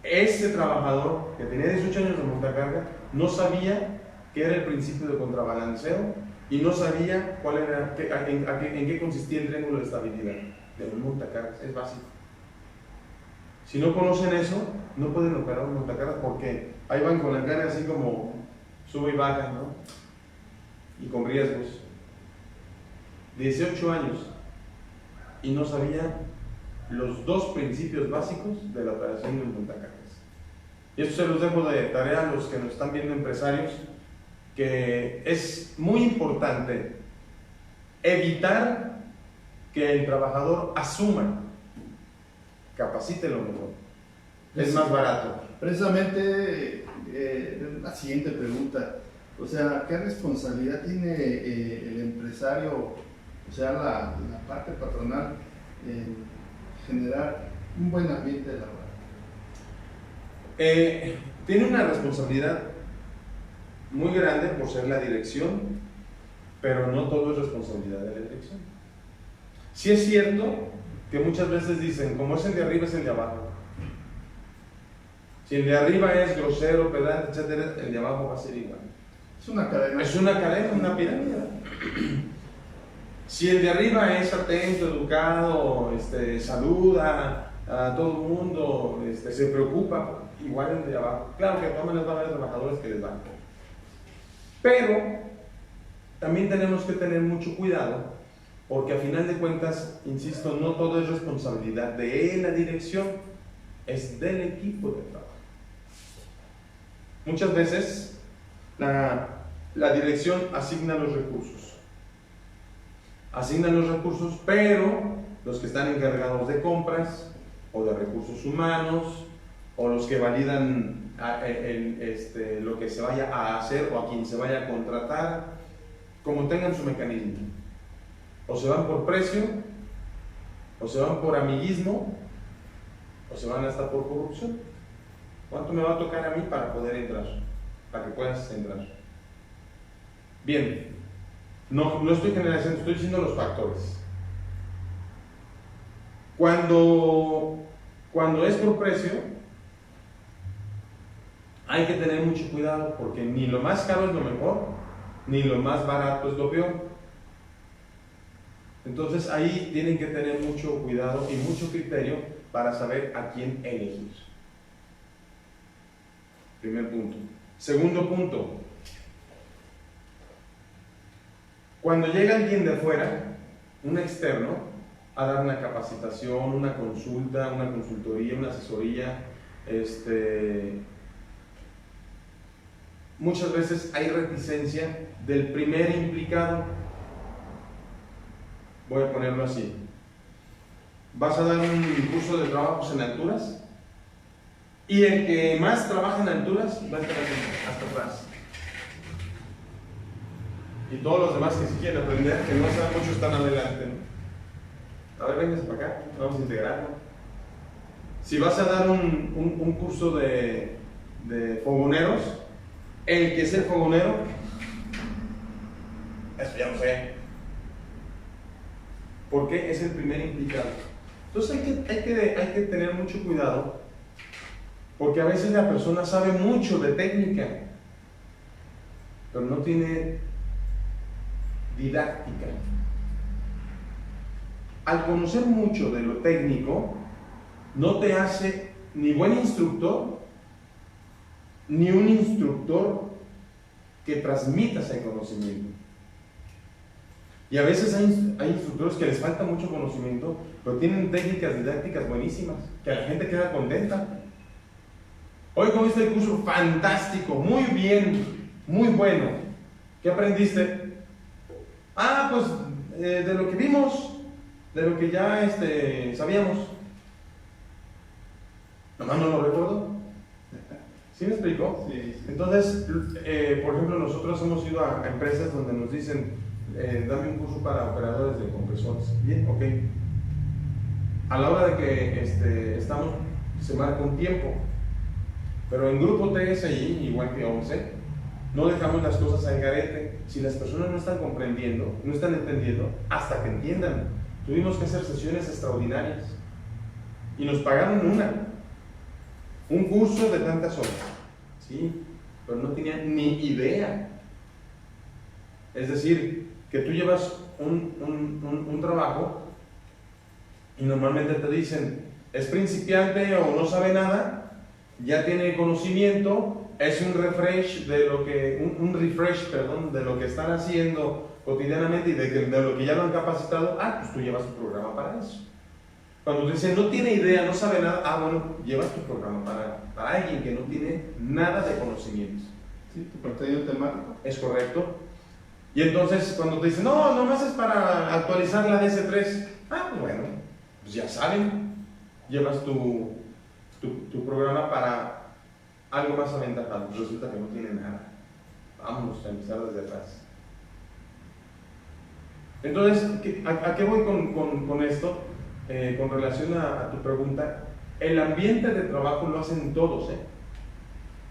Ese trabajador que tenía 18 años de montacarga no sabía qué era el principio de contrabalanceo y no sabía cuál era, en qué consistía el triángulo de estabilidad de un montacargas. Es básico. Si no conocen eso, no pueden operar un montacargas porque ahí van con la cara así como sube y baja, ¿no? Y con riesgos. 18 años y no sabía los dos principios básicos de la operación de un montacargas. Y esto se los dejo de tarea a los que nos están viendo, empresarios, que es muy importante evitar que el trabajador asuma, capacítelo mejor, es más barato. Precisamente la siguiente pregunta, o sea, ¿qué responsabilidad tiene el empresario, o sea, la parte patronal, en generar un buen ambiente laboral? Tiene una responsabilidad muy grande por ser la dirección, pero no todo es responsabilidad de la dirección. Sí es cierto que muchas veces dicen, como es el de arriba, es el de abajo. Si el de arriba es grosero, pedante, etcétera, el de abajo va a ser igual. Es una cadena. Es una cadena, una pirámide. Si el de arriba es atento, educado, saluda a todo el mundo, se preocupa, igual el de abajo. Claro que de todas maneras va a haber trabajadores que les van. Pero también tenemos que tener mucho cuidado, porque a final de cuentas, insisto, no todo es responsabilidad de la dirección, es del equipo de trabajo. Muchas veces la dirección asigna los recursos. Pero los que están encargados de compras o de recursos humanos o los que validan lo que se vaya a hacer o a quien se vaya a contratar, como tengan su mecanismo, o se van por precio, o se van por amiguismo, o se van hasta por corrupción. ¿Cuánto me va a tocar a mí para poder entrar? Para que puedas entrar. Bien, no estoy generalizando, estoy diciendo los factores. Cuando es por precio, hay que tener mucho cuidado, porque ni lo más caro es lo mejor, ni lo más barato es lo peor. Entonces ahí tienen que tener mucho cuidado y mucho criterio para saber a quién elegir. Primer punto. Segundo punto. Cuando llega alguien de afuera, un externo, a dar una capacitación, una consulta, una consultoría, una asesoría, muchas veces hay reticencia del primer implicado. Voy a ponerlo así. Vas a dar un curso de trabajos en alturas y el que más trabaja en alturas va a estar hasta atrás. Y todos los demás que sí quieren aprender, que no saben mucho, están adelante, ¿no? A ver, vénganse para acá, vamos a integrarlo. Si vas a dar un curso de fogoneros, el que es el fogonero, eso ya lo sé, porque es el primer implicado. Entonces hay que tener mucho cuidado, porque a veces la persona sabe mucho de técnica, pero no tiene didáctica. al conocer mucho de lo técnico, no te hace ni buen instructor, ni un instructor que transmita ese conocimiento. Y a veces hay instructores que les falta mucho conocimiento, pero tienen técnicas didácticas buenísimas, que la gente queda contenta. Hoy comiste el curso fantástico, muy bien, muy bueno. ¿Qué aprendiste? Ah, pues de lo que vimos, de lo que ya sabíamos. Nomás no lo recuerdo. ¿Sí me explicó? Sí, sí. Entonces, por ejemplo, nosotros hemos ido a empresas donde nos dicen, dame un curso para operadores de compresores. Bien, ok. A la hora de que estamos, se marca un tiempo. Pero en grupo TSI, igual que 11, no dejamos las cosas al garete. Si las personas no están comprendiendo, no están entendiendo, hasta que entiendan. Tuvimos que hacer sesiones extraordinarias. Y nos pagaron un curso de tantas horas. ¿Sí? Pero no tenían ni idea. Es decir, que tú llevas un trabajo y normalmente te dicen, es principiante o no sabe nada, ya tiene conocimiento, es un refresh de lo que están haciendo cotidianamente y de lo que ya lo han capacitado. Ah, pues tú llevas tu programa para eso. Cuando te dicen no tiene idea, no sabe nada, ah, bueno, llevas tu programa para alguien que no tiene nada de conocimientos. Sí, tu contenido temático. Es correcto. Y entonces cuando te dicen, no, nomás es para actualizar la DS3, ah, pues bueno, pues ya saben, llevas tu programa para algo más aventajado. Resulta que no tiene nada. Vámonos a empezar desde atrás. Entonces, ¿a qué voy con esto? Con relación a tu pregunta, el ambiente de trabajo lo hacen todos.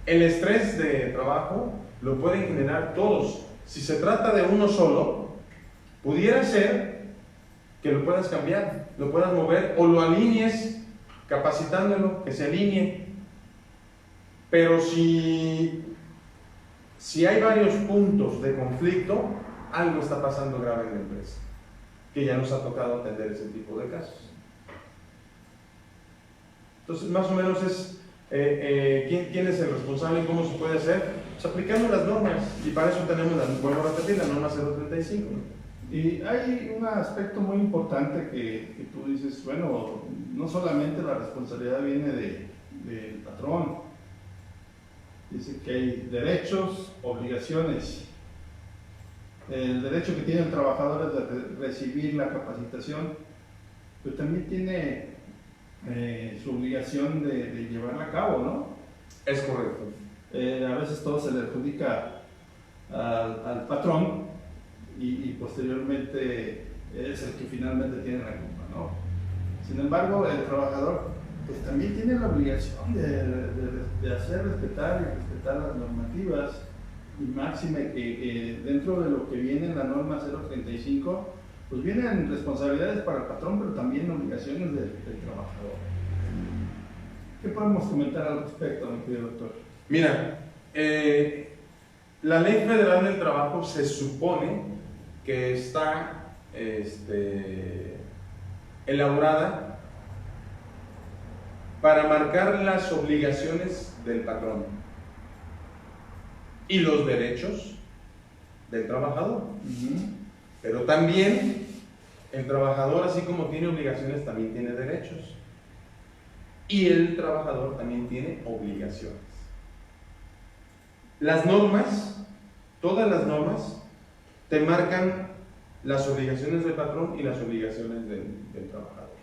El estrés de trabajo lo pueden generar todos. Si se trata de uno solo, pudiera ser que lo puedas cambiar, lo puedas mover o lo alinees capacitándolo, que se alinee. Pero si hay varios puntos de conflicto, algo está pasando grave en la empresa, que ya nos ha tocado atender ese tipo de casos. Entonces, más o menos es quién es el responsable y cómo se puede hacer. Pues aplicando las normas, y para eso tenemos, vuelvo a repetir, la norma 035, ¿no? Y hay un aspecto muy importante que tú dices, bueno, no solamente la responsabilidad viene del patrón, dice que hay derechos, obligaciones. El derecho que tiene el trabajador es de recibir la capacitación, pero también tiene su obligación de llevarla a cabo, ¿no? Es correcto. A veces todo se le adjudica al patrón y posteriormente es el que finalmente tiene la culpa, ¿no? Sin embargo, el trabajador pues también tiene la obligación de hacer respetar y respetar las normativas, y máxime que dentro de lo que viene en la norma 035 pues vienen responsabilidades para el patrón, pero también obligaciones del trabajador. ¿Qué podemos comentar al respecto, mi querido doctor? Mira, la Ley Federal del Trabajo se supone que está elaborada para marcar las obligaciones del patrón y los derechos del trabajador. Pero también el trabajador, así como tiene obligaciones, también tiene derechos. Y el trabajador también tiene obligaciones. Las normas, todas las normas, te marcan las obligaciones del patrón y las obligaciones del trabajador.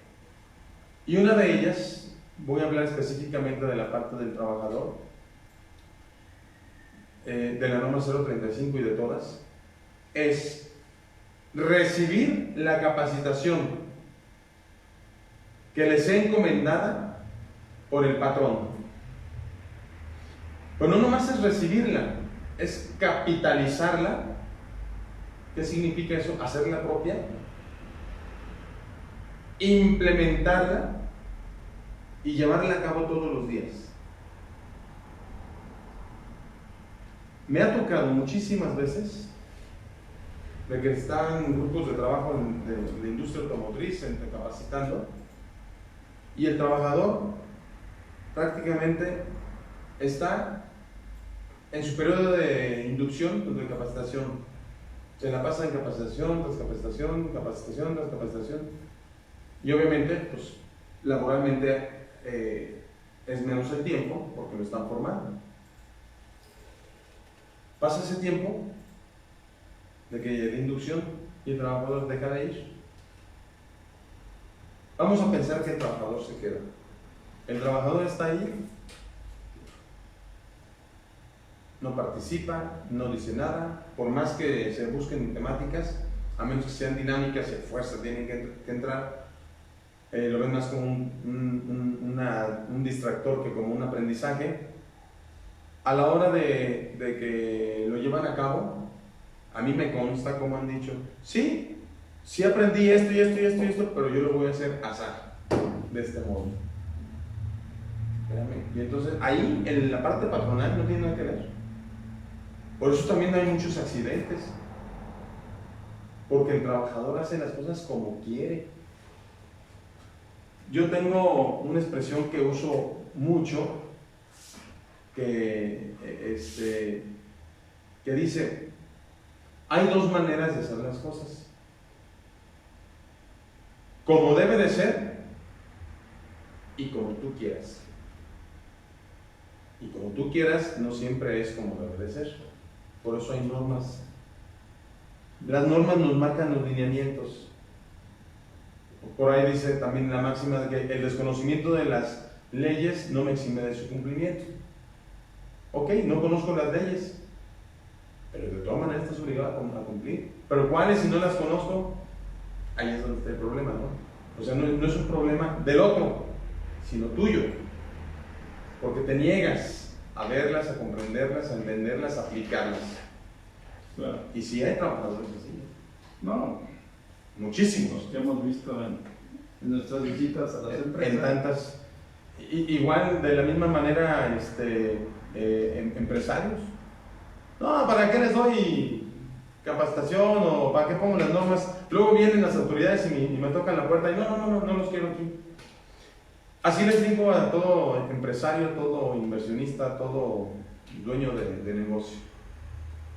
Y una de ellas, voy a hablar específicamente de la parte del trabajador, de la norma 035 y de todas, es recibir la capacitación que les sea encomendada por el patrón. Pero no nomás es recibirla, es capitalizarla. ¿Qué significa eso? Hacerla propia, implementarla y llevarla a cabo todos los días. Me ha tocado muchísimas veces de que están grupos de trabajo de la industria automotriz capacitando, y el trabajador prácticamente está en su periodo de inducción, de capacitación. Se la pasa en capacitación tras capacitación, capacitación tras capacitación, y obviamente, pues, laboralmente es menos el tiempo porque lo están formando. Pasa ese tiempo de que de inducción y el trabajador deja de ir. Vamos a pensar que el trabajador se queda. El trabajador está ahí, no participa, no dice nada, por más que se busquen temáticas, a menos que sean dinámicas y a fuerza tienen que entrar, lo ven más como un distractor que como un aprendizaje. A la hora de que lo llevan a cabo, a mí me consta, como han dicho, sí aprendí esto y esto y esto y esto, pero yo lo voy a hacer azar, de este modo. Y entonces ahí en la parte patronal no tiene nada que ver. Por eso también hay muchos accidentes, porque el trabajador hace las cosas como quiere. Yo tengo una expresión que uso mucho, que dice: hay dos maneras de hacer las cosas, como debe de ser y como tú quieras. Y como tú quieras no siempre es como debe de ser. Por eso hay normas. Las normas nos marcan los lineamientos. Por ahí dice también la máxima de que el desconocimiento de las leyes no me exime de su cumplimiento. Ok, no conozco las leyes, pero de todas maneras estás obligado a cumplir. Pero ¿cuáles si no las conozco? Ahí es donde está el problema, ¿no? O sea, no es un problema del otro, sino tuyo. Porque te niegas a verlas, a comprenderlas, a entenderlas, a aplicarlas. Claro. Y si hay trabajadores así. No, Muchísimos. que hemos visto en nuestras visitas a las empresas. En tantas. Igual, de la misma manera, empresarios. No, ¿para qué les doy capacitación o para qué pongo las normas? Luego vienen las autoridades y me tocan la puerta y no los quiero aquí. Así les digo a todo empresario, todo inversionista, todo dueño de negocio.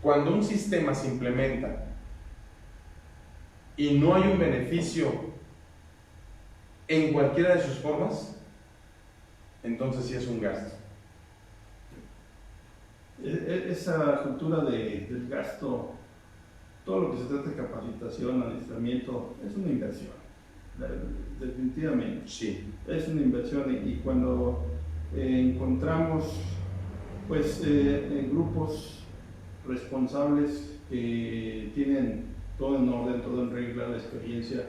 Cuando un sistema se implementa y no hay un beneficio en cualquiera de sus formas, entonces sí es un gasto. Esa cultura del gasto, todo lo que se trata de capacitación, adiestramiento, es una inversión. Definitivamente. Sí. Es una inversión y cuando encontramos pues grupos responsables que tienen todo en orden, todo en regla, la experiencia,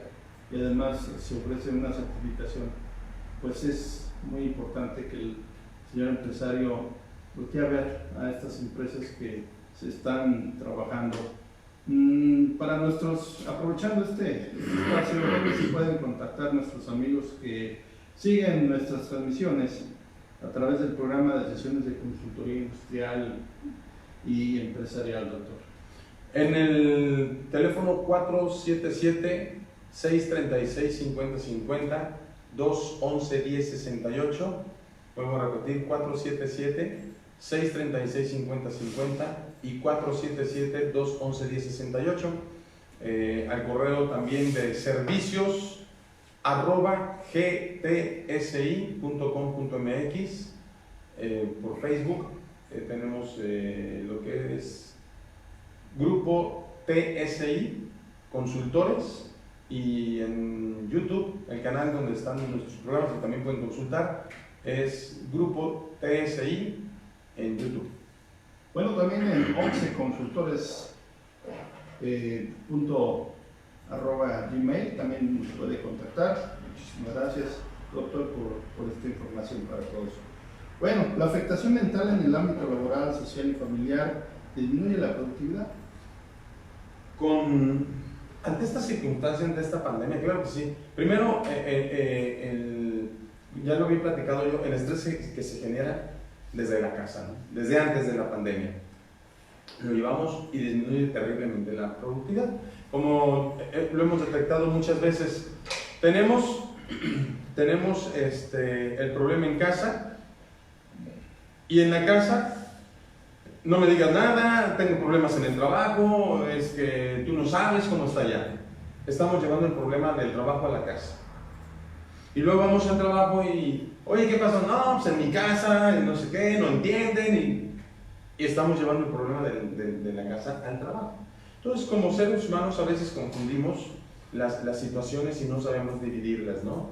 y además se ofrece una certificación, pues es muy importante que el señor empresario voltee a ver a estas empresas que se están trabajando. Para aprovechando este espacio, se pueden contactar nuestros amigos que siguen nuestras transmisiones a través del programa de sesiones de consultoría industrial y empresarial, doctor. En el teléfono 477-636-5050, 211-1068, vuelvo a repetir, 477-636-5050 y 477-211-1068. Al correo también de servicios @gtsi.com.mx. Por Facebook tenemos lo que es Grupo TSI Consultores, y en YouTube, el canal donde están nuestros programas que también pueden consultar, es Grupo TSI en YouTube. Bueno, también en 11 consultores @gmail también nos puede contactar. Muchísimas gracias, doctor, por esta información para todos. Bueno, la afectación mental en el ámbito laboral, social y familiar disminuye la productividad. Ante esta circunstancia, ante esta pandemia, claro que sí. Primero, ya lo había platicado yo, el estrés que se genera desde la casa, ¿no? Desde antes de la pandemia. lo llevamos y disminuye terriblemente la productividad. Como lo hemos detectado muchas veces, tenemos el problema en casa, y en la casa no me digas nada, tengo problemas en el trabajo, es que tú no sabes cómo está allá. Estamos llevando el problema del trabajo a la casa. Y luego vamos al trabajo y, oye, ¿qué pasó? No, pues en mi casa, no sé qué, no entienden. Y estamos llevando el problema de la casa al trabajo. Entonces, como seres humanos, a veces confundimos las situaciones y no sabemos dividirlas, ¿no?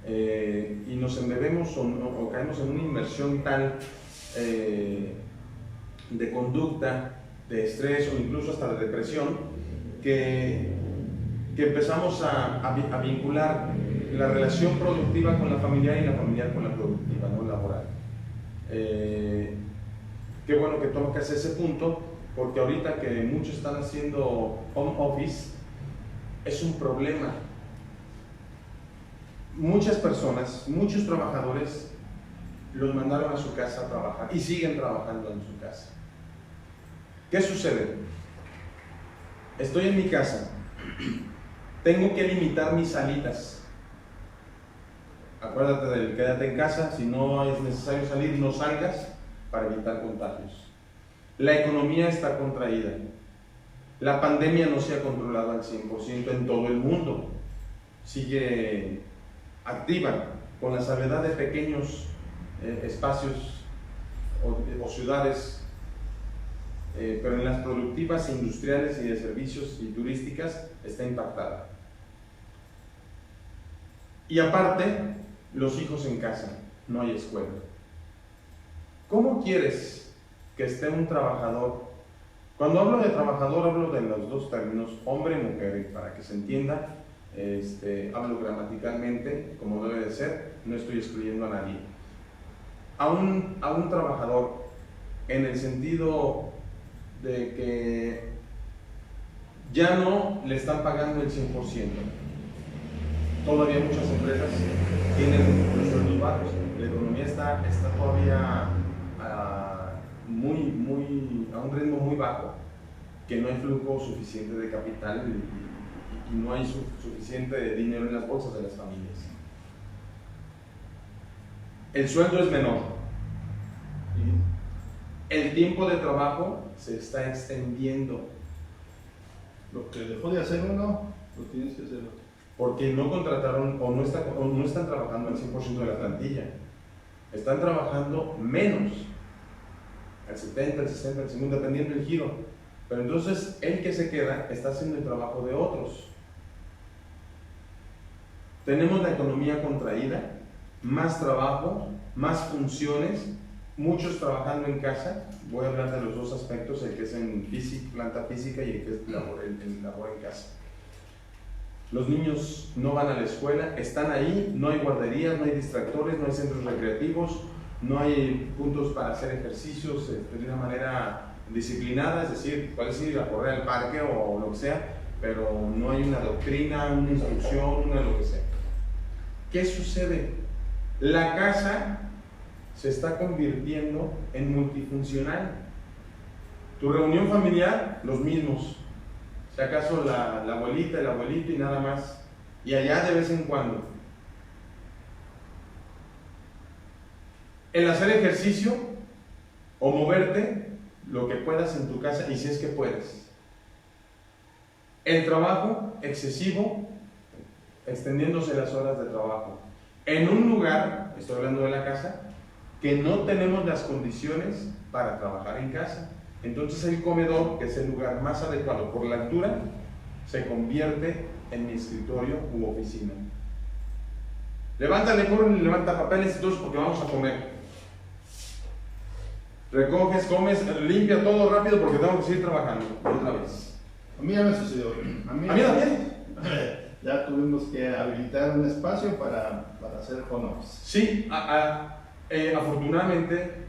Y nos embebemos o caemos en una inmersión tal de conducta, de estrés o incluso hasta de depresión, que empezamos a vincular la relación productiva con la familiar y la familiar con la productiva, no laboral. Qué bueno que tocas ese punto, porque ahorita que muchos están haciendo home office, es un problema. Muchas personas, muchos trabajadores, los mandaron a su casa a trabajar y siguen trabajando en su casa. ¿Qué sucede? Estoy en mi casa, tengo que limitar mis salidas. Acuérdate del quédate en casa, si no es necesario salir, no salgas para evitar contagios. La economía está contraída. La pandemia no se ha controlado al 100% en todo el mundo. Sigue activa, con la salvedad de pequeños espacios o ciudades, pero en las productivas, industriales y de servicios y turísticas está impactada. Y aparte, los hijos en casa, no hay escuela. ¿Cómo quieres que esté un trabajador? Cuando hablo de trabajador, hablo de los dos términos, hombre y mujer, para que se entienda. Hablo gramaticalmente como debe de ser, no estoy excluyendo a nadie. A un trabajador, en el sentido de que ya no le están pagando el 100%. Todavía muchas empresas tienen los sueldos bajos. La economía está todavía a un ritmo muy bajo, que no hay flujo suficiente de capital y no hay suficiente dinero en las bolsas de las familias. El sueldo es menor. El tiempo de trabajo se está extendiendo. Lo que dejó de hacer uno, lo tienes que hacer otro. Porque no contrataron o no están trabajando al 100% de la plantilla. Están trabajando menos, al 70, al 60, al 50, dependiendo del giro. Pero entonces el que se queda está haciendo el trabajo de otros. Tenemos la economía contraída, más trabajo, más funciones, muchos trabajando en casa. Voy a hablar de los dos aspectos, el que es en planta física y el que es el labor en casa. Los niños no van a la escuela, están ahí, no hay guarderías, no hay distractores, no hay centros recreativos, no hay puntos para hacer ejercicios de una manera disciplinada, es decir, puedes ir a correr al parque o lo que sea, pero no hay una doctrina, una instrucción, lo que sea. ¿Qué sucede? La casa se está convirtiendo en multifuncional. Tu reunión familiar, los mismos. Si acaso la abuelita, el abuelito y nada más. Y allá de vez en cuando. El hacer ejercicio o moverte, lo que puedas en tu casa y si es que puedes. El trabajo excesivo, extendiéndose las horas de trabajo. En un lugar, estoy hablando de la casa, que no tenemos las condiciones para trabajar en casa. Entonces el comedor, que es el lugar más adecuado por la altura, se convierte en mi escritorio u oficina. Levántale, corre, levanta papeles y todo porque vamos a comer. Recoges, comes, limpia todo rápido porque tengo que seguir trabajando otra vez. A mí ya me sucedió. ¿A mí también? Ya tuvimos que habilitar un espacio para hacer home office. Sí, afortunadamente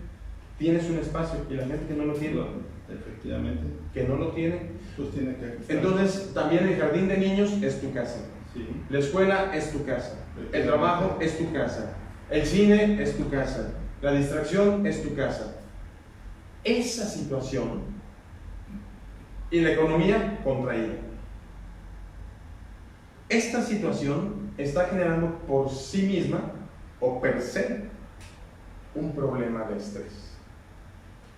tienes un espacio y la gente que no lo tiene, efectivamente, que no lo tiene, pues tiene que ajustar. Entonces también el jardín de niños es tu casa, sí. La escuela es tu casa, el trabajo es tu casa, el cine es tu casa, la distracción es tu casa. Esa situación y la economía contraída. Esta situación está generando por sí misma o per se un problema de estrés,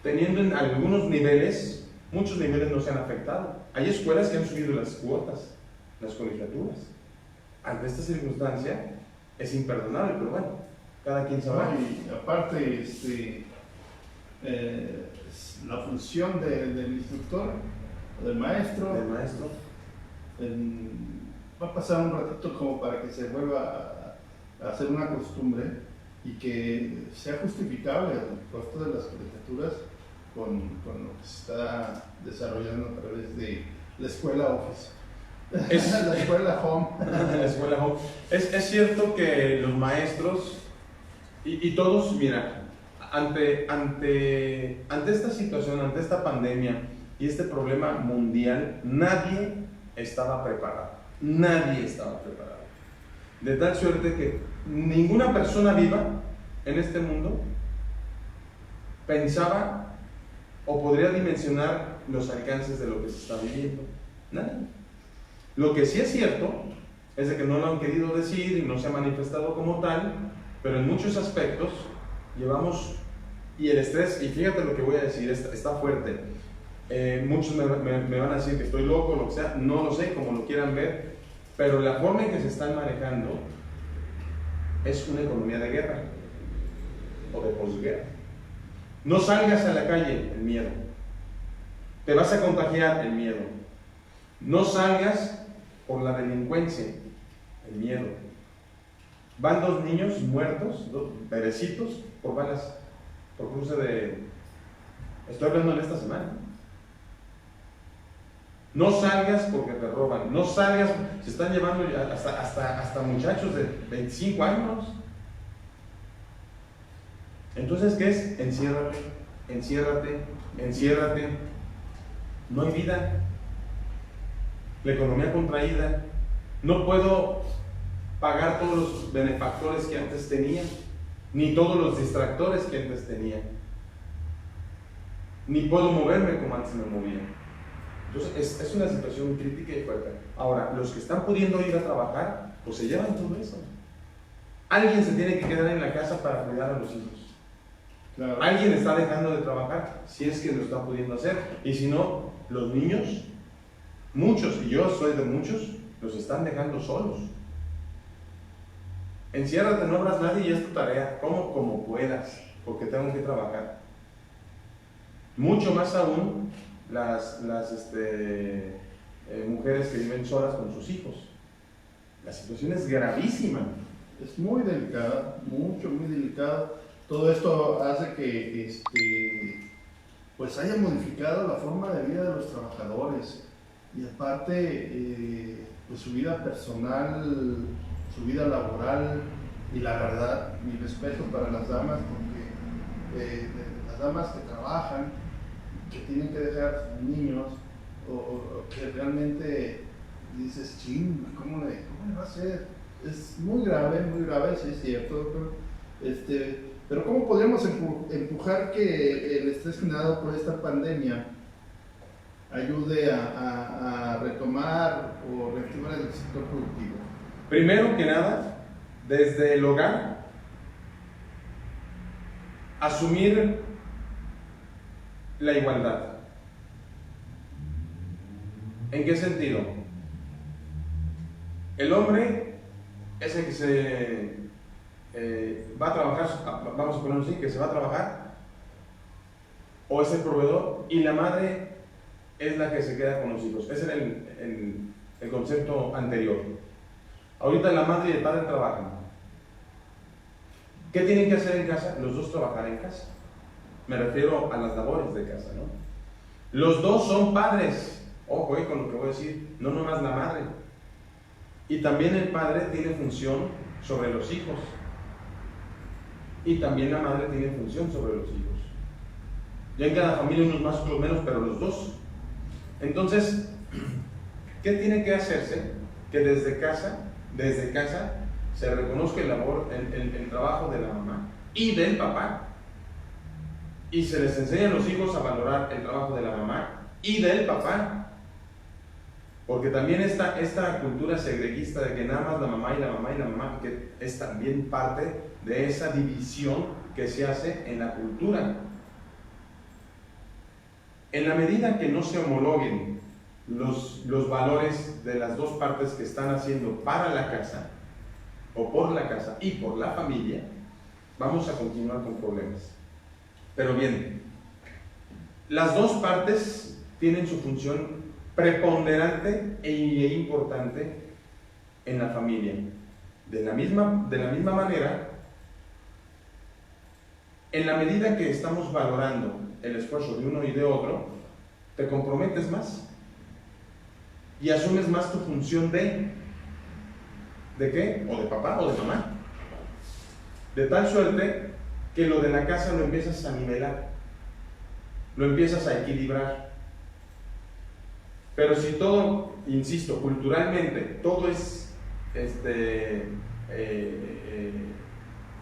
teniendo en algunos niveles, muchos niveles no se han afectado. Hay escuelas que han subido las cuotas, las colegiaturas. Ante esta circunstancia es imperdonable, pero bueno, cada quien sabe. Y aparte, la función del instructor, del maestro, va a pasar un ratito como para que se vuelva a hacer una costumbre y que sea justificable el costo de las colegiaturas con lo que se está desarrollando a través de la escuela Office. La escuela Home. La escuela Home. Es cierto que los maestros y todos, mira, ante esta situación, ante esta pandemia y este problema mundial, nadie estaba preparado. Nadie estaba preparado. De tal suerte que ninguna persona viva en este mundo pensaba o podría dimensionar los alcances de lo que se está viviendo. Nadie. Lo que sí es cierto es de que no lo han querido decir y no se ha manifestado como tal, pero en muchos aspectos llevamos, y el estrés, y fíjate lo que voy a decir, está fuerte. Muchos me van a decir que estoy loco, lo que sea, no lo sé, como lo quieran ver, pero la forma en que se están manejando es una economía de guerra o de posguerra. No salgas a la calle, el miedo. Te vas a contagiar, el miedo. No salgas por la delincuencia, el miedo. Van 2 niños muertos, 2 bebecitos, por balas, por cruce de... Estoy hablando de esta semana. No salgas porque te roban. No salgas, se están llevando hasta muchachos de 25 años. Entonces, ¿qué es? Enciérrate, enciérrate, enciérrate. No hay vida. La economía contraída. No puedo pagar todos los benefactores que antes tenía, ni todos los distractores que antes tenía. Ni puedo moverme como antes me movía. Entonces, es una situación crítica y fuerte. Ahora, los que están pudiendo ir a trabajar, pues se llevan todo eso. Alguien se tiene que quedar en la casa para cuidar a los hijos. Claro. Alguien está dejando de trabajar, si es que lo está pudiendo hacer. Y si no, los niños, muchos, y yo soy de muchos, los están dejando solos. Enciérrate, no habrás nadie y es tu tarea, como puedas, porque tengo que trabajar. Mucho más aún las mujeres que viven solas con sus hijos. La situación es gravísima. Es muy delicada, muy delicada. Todo esto hace que pues haya modificado la forma de vida de los trabajadores y aparte pues su vida personal, su vida laboral, y la verdad, mi respeto para las damas, porque las damas que trabajan, que tienen que dejar a sus niños, o que realmente dices, ching, ¿cómo le va a ser? Es muy grave, sí es cierto, pero ¿cómo podríamos empujar que el estrés generado por esta pandemia ayude a retomar o reactivar el sector productivo? Primero que nada, desde el hogar, asumir la igualdad. ¿En qué sentido? El hombre es el que se va a trabajar, vamos a ponerlo así, que se va a trabajar, o es el proveedor, y la madre es la que se queda con los hijos. Ese era el concepto anterior. Ahorita la madre y el padre trabajan. ¿Qué tienen que hacer en casa? Los dos trabajar en casa. Me refiero a las labores de casa, ¿no? Los dos son padres. Ojo, con lo que voy a decir, no nomás la madre. Y también el padre tiene función sobre los hijos. Y también la madre tiene función sobre los hijos. Ya en cada familia unos más, otros menos, pero los dos. Entonces, ¿qué tiene que hacerse? Que desde casa se reconozca el trabajo de la mamá y del papá. Y se les enseña a los hijos a valorar el trabajo de la mamá y del papá. Porque también esta cultura segreguista de que nada más la mamá y la mamá y la mamá, que es también parte de esa división que se hace en la cultura. En la medida que no se homologuen los valores de las dos partes que están haciendo para la casa, o por la casa y por la familia, vamos a continuar con problemas. Pero bien, las dos partes tienen su función preponderante e importante en la familia. De la misma manera, en la medida que estamos valorando el esfuerzo de uno y de otro, te comprometes más y asumes más tu función ¿de qué? O de papá o de mamá. De tal suerte que lo de la casa lo empiezas a nivelar, lo empiezas a equilibrar. Pero si todo, insisto, culturalmente, todo es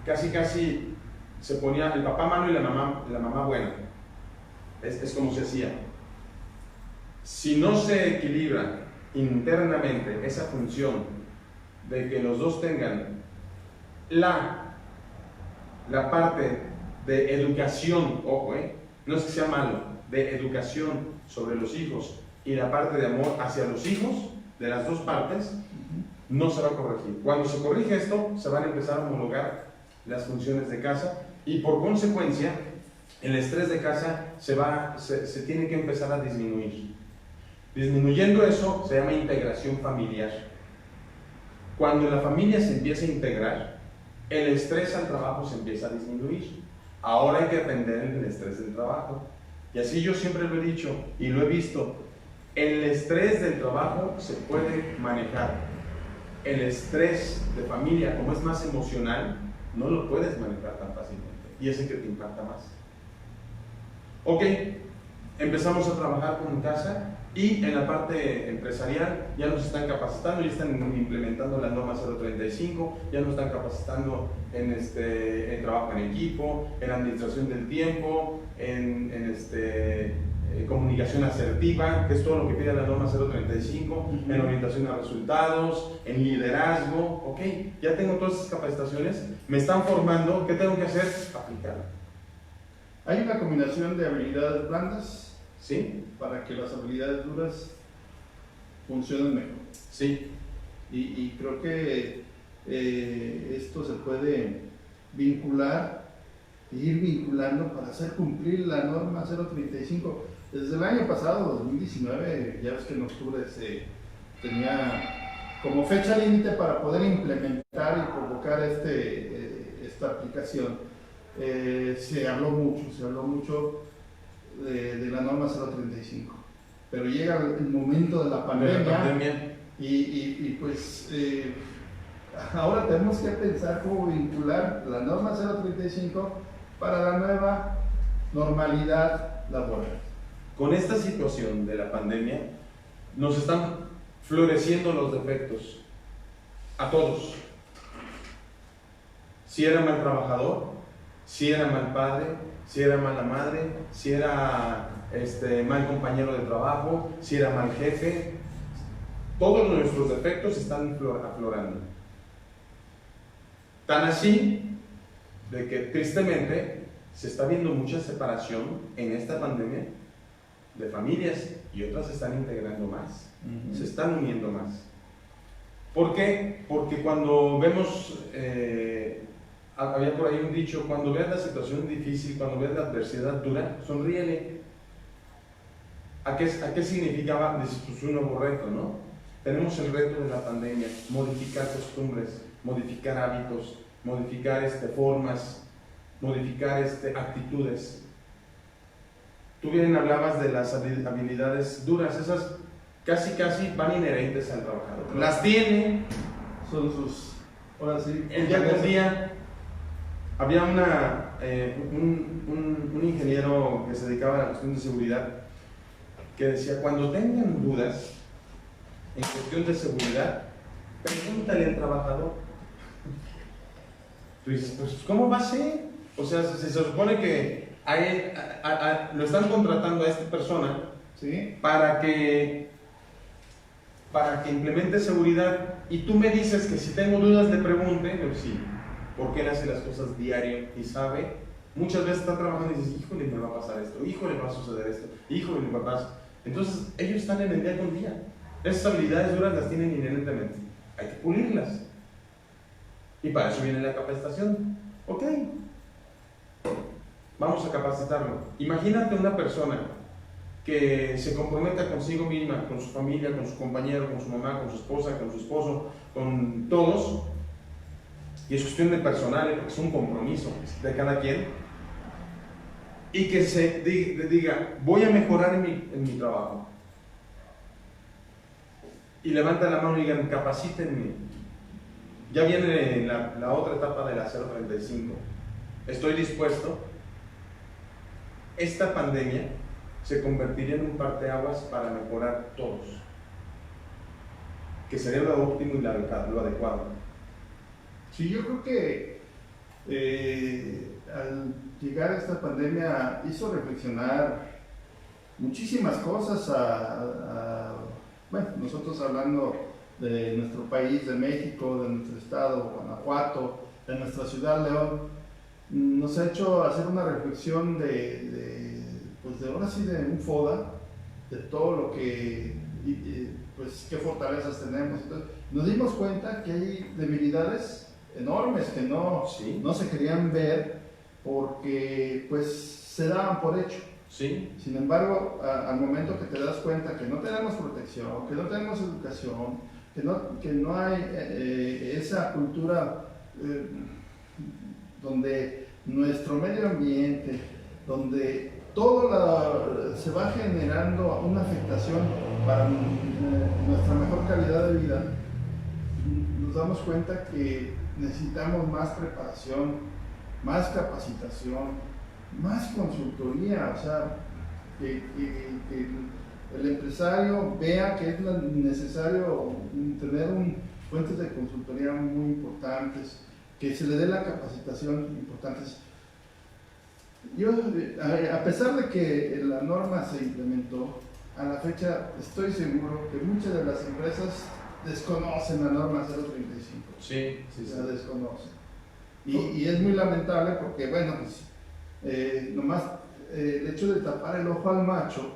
casi se ponía el papá malo y la mamá buena. Es como se hacía. Si no se equilibra internamente esa función de que los dos tengan la parte de educación, ojo, no es que sea malo, de educación sobre los hijos, y la parte de amor hacia los hijos, de las dos partes, no se va a corregir. Cuando se corrige esto, se van a empezar a homologar las funciones de casa, y por consecuencia, el estrés de casa se tiene que empezar a disminuir. Disminuyendo eso, se llama integración familiar. Cuando la familia se empieza a integrar, el estrés al trabajo se empieza a disminuir. Ahora hay que atender el estrés del trabajo. Y así yo siempre lo he dicho y lo he visto. El estrés del trabajo se puede manejar. El estrés de familia, como es más emocional, no lo puedes manejar tan fácilmente. Y es el que te impacta más. Ok, empezamos a trabajar con casa y en la parte empresarial ya nos están capacitando, ya están implementando la norma 035, ya nos están capacitando en trabajo en equipo, en administración del tiempo, en comunicación asertiva, que es todo lo que pide la norma 035, en orientación a resultados, en liderazgo. Ok, ya tengo todas esas capacitaciones, me están formando, ¿qué tengo que hacer? Aplicarlo. Hay una combinación de habilidades blandas, ¿sí?, para que las habilidades duras funcionen mejor. Sí. Y creo que esto se puede vincular, ir vinculando para hacer cumplir la norma 035. Desde el año pasado, 2019, ya ves que en octubre se tenía como fecha límite para poder implementar y convocar esta aplicación. Se habló mucho de la norma 035, pero llega el momento de la pandemia, y pues ahora tenemos que pensar cómo vincular la norma 035 para la nueva normalidad laboral. Con esta situación de la pandemia nos están floreciendo los defectos a todos. Si era mal trabajador, si era mal padre, si era mala madre, si era mal compañero de trabajo, si era mal jefe, todos nuestros defectos están aflorando. Tan así de que tristemente se está viendo mucha separación en esta pandemia de familias, y otras se están integrando más, se están uniendo más. ¿Por qué? Porque cuando vemos, había por ahí un dicho, cuando veas la situación difícil, cuando veas la adversidad dura, sonríele. ¿A qué significaba? Dices, pues un nuevo reto, ¿no? Tenemos el reto de la pandemia, modificar costumbres, modificar hábitos, modificar formas, modificar actitudes. Tú bien hablabas de las habilidades duras, esas casi van inherentes al trabajador. Las tiene. Son sus, ahora sí. El día con día había un ingeniero que se dedicaba a la cuestión de seguridad que decía, cuando tengan dudas en cuestión de seguridad, pregúntale al trabajador. Tú dices, pues ¿cómo va a ser? O sea, se supone que lo están contratando a esta persona, ¿sí? para que implemente seguridad, y tú me dices que si tengo dudas le pregunte. Pero sí, porque él hace las cosas diario y sabe. Muchas veces está trabajando y dices, híjole, me va a pasar esto, híjole, me va a suceder esto, híjole, me va a pasar. Entonces ellos están en el día con día. Esas habilidades duras las tienen inherentemente, hay que pulirlas, y para eso viene la capacitación. Ok, vamos a capacitarlo. Imagínate una persona que se comprometa consigo misma, con su familia, con su compañero, con su mamá, con su esposa, con su esposo, con todos, y es cuestión de personal, porque es un compromiso de cada quien, y que se diga, voy a mejorar en mi trabajo, y levanta la mano y digan, capacítenme. Ya viene la otra etapa de la 035, estoy dispuesto. Esta pandemia se convertiría en un parteaguas para mejorar todos, que sería lo óptimo y lo adecuado. Sí, yo creo que al llegar a esta pandemia hizo reflexionar muchísimas cosas bueno, nosotros hablando de nuestro país, de México, de nuestro estado, Guanajuato, de nuestra ciudad, León, nos ha hecho hacer una reflexión pues ahora sí de un FODA, de todo lo que, pues qué fortalezas tenemos. Entonces, nos dimos cuenta que hay debilidades enormes que no se querían ver porque pues se daban por hecho. Sí. Sin embargo, al momento que te das cuenta que no tenemos protección, que no tenemos educación, que no hay esa cultura donde nuestro medio ambiente, donde todo se va generando una afectación para nuestra mejor calidad de vida, nos damos cuenta que necesitamos más preparación, más capacitación, más consultoría, o sea, que el empresario vea que es necesario tener fuentes de consultoría muy importantes, que se le dé la capacitación importantes. Yo, a pesar de que la norma se implementó, a la fecha estoy seguro que muchas de las empresas desconocen la norma 035. Sí. La desconocen. Y es muy lamentable porque, bueno, pues nomás el hecho de tapar el ojo al macho,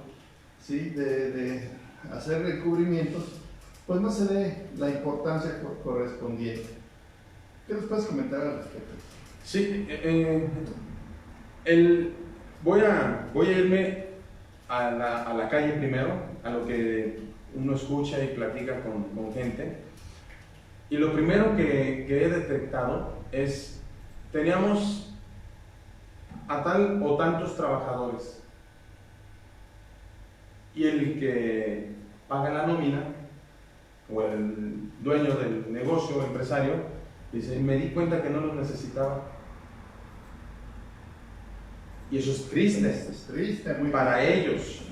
¿sí? de hacer recubrimientos, pues no se dé la importancia correspondiente. ¿Qué nos puedes comentar al respecto? Sí, voy a irme a la calle primero, a lo que uno escucha y platica con gente. Y lo primero que he detectado es, teníamos a tal o tantos trabajadores, y el que paga la nómina o el dueño del negocio o empresario dice, me di cuenta que no los necesitaba. Y eso es triste, muy para ellos.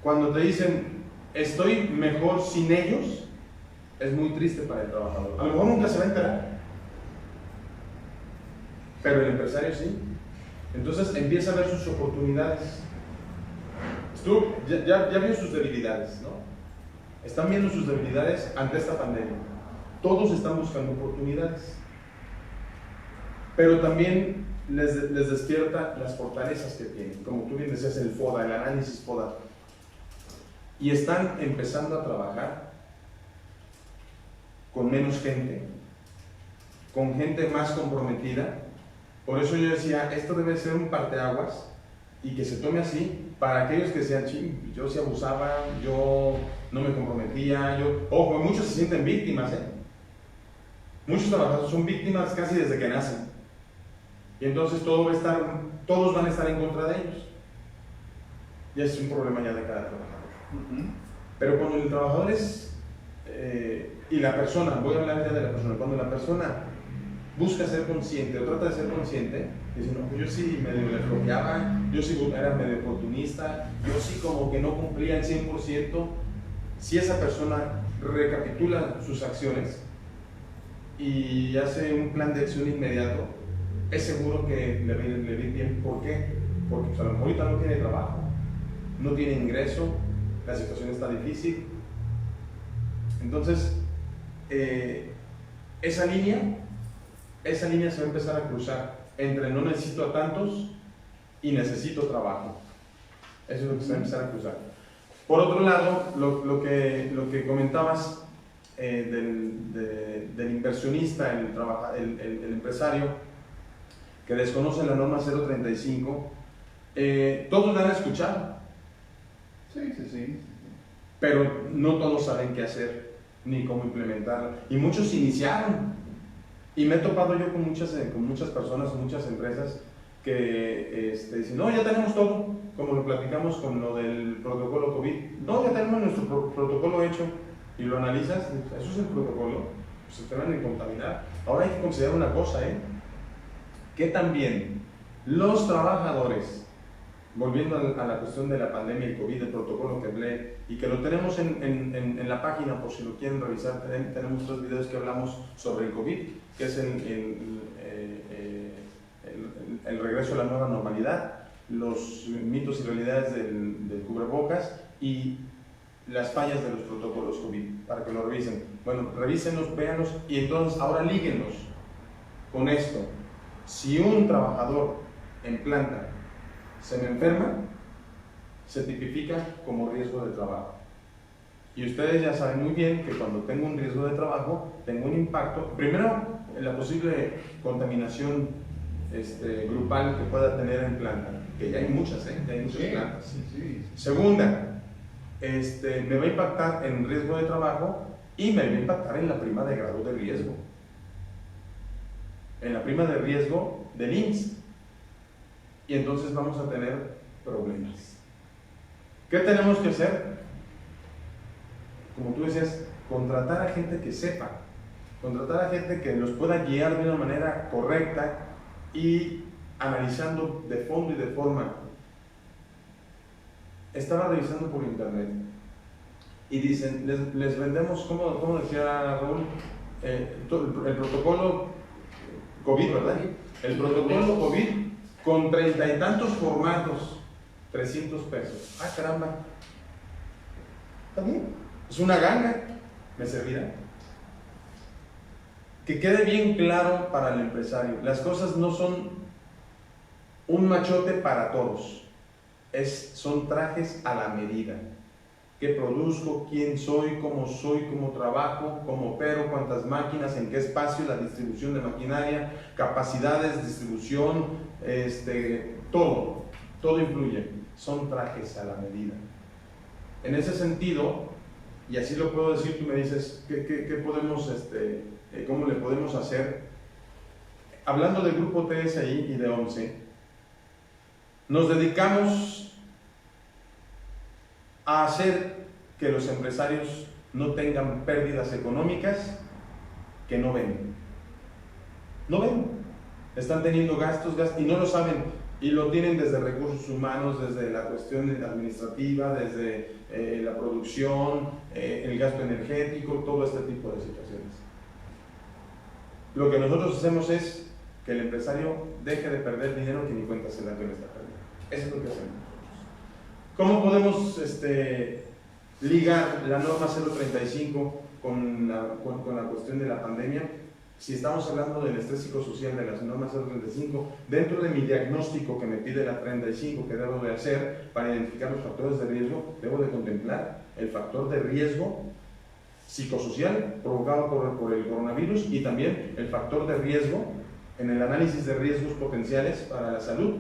Cuando te dicen, estoy mejor sin ellos, es muy triste para el trabajador. A lo mejor nunca se va a enterar, pero el empresario sí. Entonces empieza a ver sus oportunidades. Ya vio sus debilidades, ¿no? Están viendo sus debilidades ante esta pandemia. Todos están buscando oportunidades, pero también les despierta las fortalezas que tienen, como tú bien decías, el FODA, el análisis FODA, y están empezando a trabajar con menos gente, con gente más comprometida. Por eso yo decía, esto debe ser un parteaguas, y que se tome así para aquellos que decían, yo sí abusaba, yo no me comprometía, ojo, muchos se sienten víctimas, muchos trabajadores son víctimas casi desde que nacen, y entonces todos van a estar en contra de ellos, y es un problema ya de cada trabajador. Pero cuando el trabajador es, y la persona, voy a hablar ya de la persona, cuando la persona busca ser consciente o trata de ser consciente, dice, no, pues yo sí medio le bloqueaba, yo sí era medio oportunista, yo sí como que no cumplía el 100%. Si esa persona recapitula sus acciones y hace un plan de acción inmediato, es seguro que le va a ir bien. ¿Por qué? Porque pues, a lo mejor ahorita no tiene trabajo, no tiene ingreso, la situación está difícil. Entonces, esa línea se va a empezar a cruzar entre no necesito a tantos y necesito trabajo. Eso es lo que se va a empezar a cruzar. Por otro lado, lo que comentabas del inversionista, el empresario que desconoce la norma 035, todos la han escuchado, Sí. pero no todos saben qué hacer ni cómo implementarla. Y muchos iniciaron. Y me he topado yo con muchas personas, muchas empresas que dicen, no, ya tenemos todo, como lo platicamos con lo del protocolo COVID. No, ya tenemos nuestro protocolo hecho. Y lo analizas, eso es el protocolo, pues se te van a contaminar. Ahora hay que considerar una cosa, que también los trabajadores, volviendo a la cuestión de la pandemia, el COVID, el protocolo que hablé, y que lo tenemos en la página por si lo quieren revisar, tenemos 3 videos que hablamos sobre el COVID, que es el regreso a la nueva normalidad, los mitos y realidades del cubrebocas y las fallas de los protocolos COVID, para que lo revisen. Bueno, revísenlos, véanlos y entonces ahora líguenlos con esto. Si un trabajador en planta se me enferma, se tipifica como riesgo de trabajo. Y ustedes ya saben muy bien que cuando tengo un riesgo de trabajo, tengo un impacto, primero, en la posible contaminación grupal que pueda tener en planta, que ya hay muchas, ya hay muchas plantas. Sí. Segunda, me va a impactar en riesgo de trabajo y me va a impactar en la prima de grado de riesgo, en la prima de riesgo del IMSS. Y entonces vamos a tener problemas. ¿Qué tenemos que hacer? Como tú decías, contratar a gente que sepa, contratar a gente que nos pueda guiar de una manera correcta y analizando de fondo y de forma. Estaba revisando por internet y dicen, les vendemos, ¿cómo decía Raúl? El protocolo COVID, ¿verdad? El protocolo COVID con 30 y tantos formatos, 300 pesos. Ah, caramba. Está bien. Es una ganga. ¿Me servirá? Que quede bien claro para el empresario. Las cosas no son un machote para todos. Son trajes a la medida. ¿Qué produzco? ¿Quién soy? ¿Cómo trabajo? ¿Cómo opero? ¿Cuántas máquinas? ¿En qué espacio? La distribución de maquinaria, capacidades, distribución, todo influye. Son trajes a la medida. En ese sentido, y así lo puedo decir, tú me dices, ¿qué podemos, cómo le podemos hacer? Hablando del grupo TSI y de 11, nos dedicamos a hacer que los empresarios no tengan pérdidas económicas que no ven. No ven. Están teniendo gastos y no lo saben. Y lo tienen desde recursos humanos, desde la cuestión administrativa, desde la producción, el gasto energético, todo este tipo de situaciones. Lo que nosotros hacemos es que el empresario deje de perder dinero que ni cuenta se da que lo está perdiendo. Eso es lo que hacemos. ¿Cómo podemos ligar la norma 035 con la cuestión de la pandemia? Si estamos hablando del estrés psicosocial de las normas 035, dentro de mi diagnóstico que me pide la 35 que debo de hacer para identificar los factores de riesgo, debo de contemplar el factor de riesgo psicosocial provocado por el coronavirus y también el factor de riesgo en el análisis de riesgos potenciales para la salud,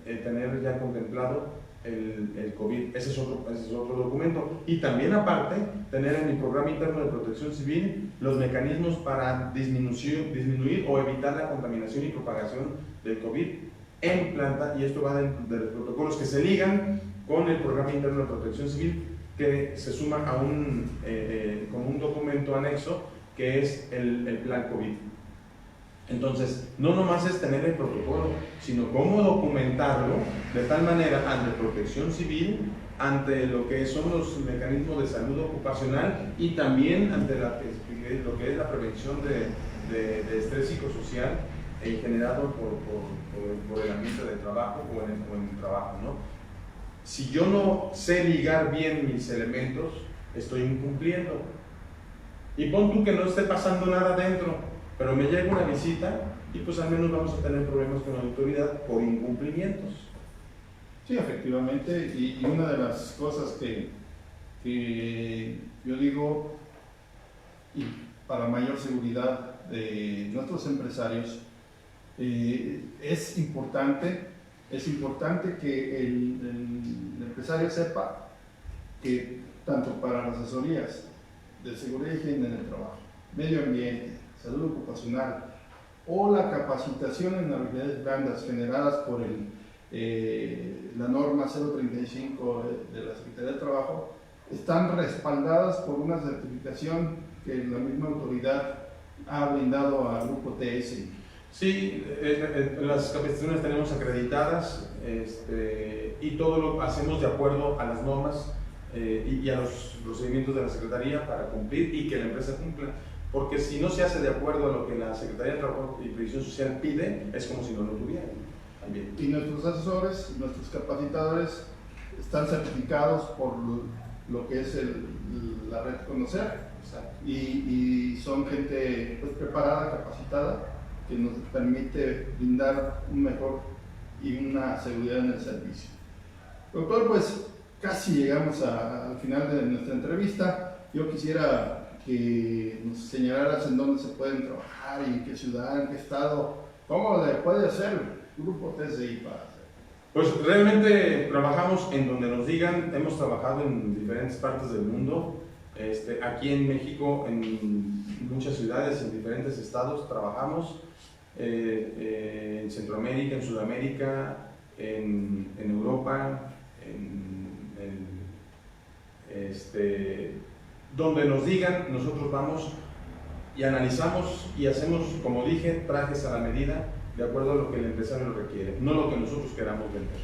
tener ya contemplado el COVID. Ese es otro documento. Y también aparte, tener en mi programa interno de protección civil los mecanismos para disminuir o evitar la contaminación y propagación del COVID en planta, y esto va de los protocolos que se ligan con el programa interno de protección civil, que se suma a como un documento anexo que es el plan COVID. Entonces, no nomás es tener el protocolo, sino cómo documentarlo de tal manera ante protección civil, ante lo que son los mecanismos de salud ocupacional y también ante lo que es la prevención de estrés psicosocial, generado por el ambiente de trabajo o en el trabajo, ¿no? Si yo no sé ligar bien mis elementos, estoy incumpliendo. Y pon tú que no esté pasando nada dentro, pero me llega una visita y pues al menos vamos a tener problemas con la autoridad por incumplimientos. Sí, efectivamente, y una de las cosas que yo digo, y para mayor seguridad de nuestros empresarios, es importante que el empresario sepa que tanto para las asesorías de seguridad y higiene en el trabajo, medio ambiente, salud ocupacional o la capacitación en habilidades blandas generadas por la norma 035 de la Secretaría de Trabajo, están respaldadas por una certificación que la misma autoridad ha brindado al Grupo TSI. Sí, las capacitaciones tenemos acreditadas y todo lo hacemos de acuerdo a las normas y a los procedimientos de la Secretaría para cumplir y que la empresa cumpla. Porque si no se hace de acuerdo a lo que la Secretaría de Trabajo y Previsión Social pide, es como si no lo tuvieran también. Y nuestros asesores, nuestros capacitadores están certificados por lo que es la red Conocer. Y son gente pues, preparada, capacitada, que nos permite brindar un mejor y una seguridad en el servicio. Doctor, pues casi llegamos al final de nuestra entrevista. Yo quisiera que nos señalaras en dónde se pueden trabajar y en qué ciudad, en qué estado, cómo le puede hacer el Grupo TSI para hacer. Pues realmente trabajamos en donde nos digan. Hemos trabajado en diferentes partes del mundo. Aquí en México, en muchas ciudades, en diferentes estados trabajamos, en Centroamérica, en Sudamérica, en Europa, donde nos digan, nosotros vamos y analizamos y hacemos, como dije, trajes a la medida, de acuerdo a lo que el empresario requiere, no lo que nosotros queramos vender.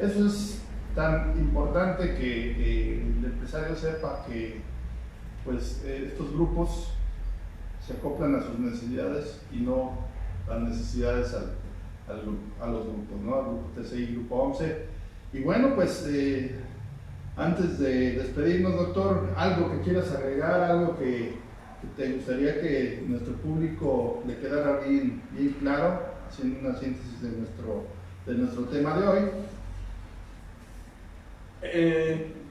Eso es tan importante que el empresario sepa que pues, estos grupos se acoplan a sus necesidades y no las necesidades a los grupos, ¿no? Al Grupo TSI, Grupo OMCE. Y bueno, pues antes de despedirnos, doctor, algo que quieras agregar, algo que te gustaría que nuestro público le quedara bien claro, haciendo una síntesis de nuestro tema de hoy.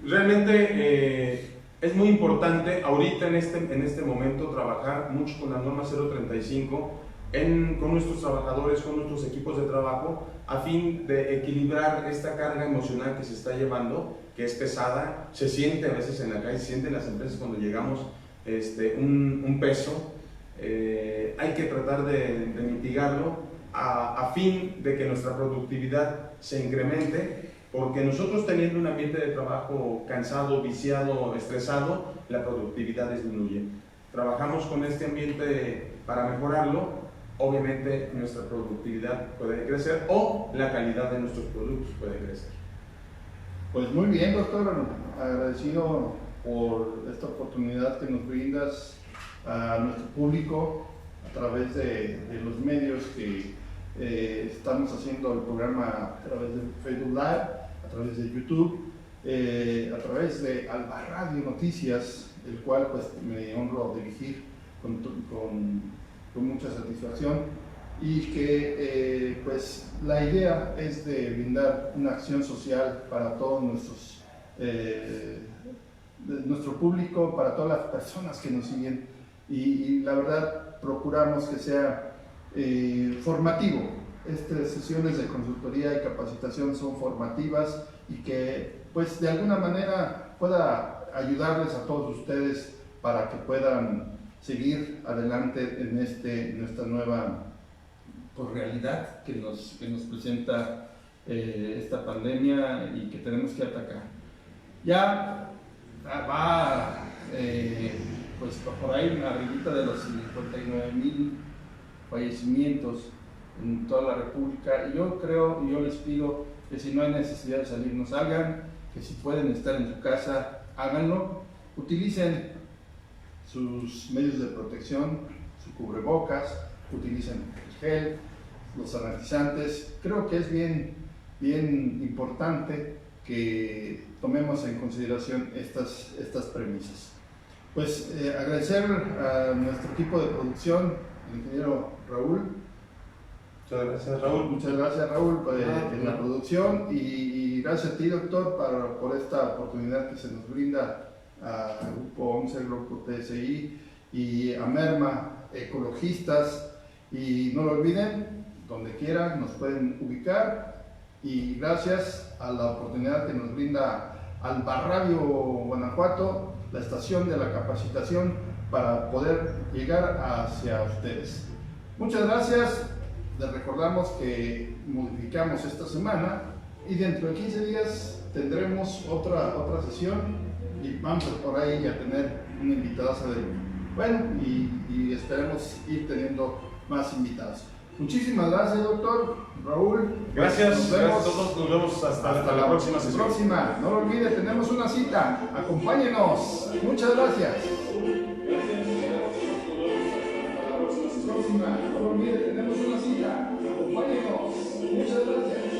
Realmente es muy importante ahorita en este momento trabajar mucho con la norma 035 con nuestros trabajadores, con nuestros equipos de trabajo, a fin de equilibrar esta carga emocional que se está llevando, que es pesada. Se siente a veces en la calle, se siente en las empresas cuando llegamos un peso. Hay que tratar de mitigarlo a fin de que nuestra productividad se incremente, porque nosotros teniendo un ambiente de trabajo cansado, viciado, estresado, la productividad disminuye. Trabajamos con este ambiente para mejorarlo. Obviamente nuestra productividad puede crecer o la calidad de nuestros productos puede crecer. Pues muy bien, doctor, agradecido por esta oportunidad que nos brindas a nuestro público a través de los medios que estamos haciendo el programa a través de Facebook Live, a través de YouTube, a través de Alba Radio Noticias, el cual pues me honro dirigir con mucha satisfacción, y que pues la idea es de brindar una acción social para todos nuestro público, para todas las personas que nos siguen, y la verdad procuramos que sea formativo. Estas sesiones de consultoría y capacitación son formativas y que pues de alguna manera pueda ayudarles a todos ustedes para que puedan seguir adelante en esta nueva pues, realidad que nos presenta esta pandemia y que tenemos que atacar. Ya va pues por ahí arribita de los 59,000 fallecimientos en toda la República, y yo les pido que si no hay necesidad de salir, no salgan, que si pueden estar en su casa, háganlo, utilicen sus medios de protección, su cubrebocas, utilicen gel, los sanitizantes. Creo que es bien importante que tomemos en consideración estas premisas. Pues agradecer a nuestro equipo de producción, el ingeniero Raúl. Muchas gracias, Raúl. Muchas gracias, Raúl, en la producción, y gracias a ti, doctor, por esta oportunidad que se nos brinda al Grupo 11, al Grupo TSI y a Merma Ecologistas. Y no lo olviden, donde quieran nos pueden ubicar, y gracias a la oportunidad que nos brinda Alba Radio Guanajuato, la estación de la capacitación, para poder llegar hacia ustedes. Muchas gracias. Les recordamos que modificamos esta semana y dentro de 15 días tendremos otra sesión, y vamos por ahí a tener una invitada de lujo. Bueno, y esperemos ir teniendo más invitados. Muchísimas gracias, doctor Raúl. Gracias, gracias a todos. Nos vemos hasta la próxima sesión. No lo olvide, tenemos una cita. Acompáñenos. Muchas gracias. No lo olvide, tenemos una cita. Acompáñenos. Muchas gracias.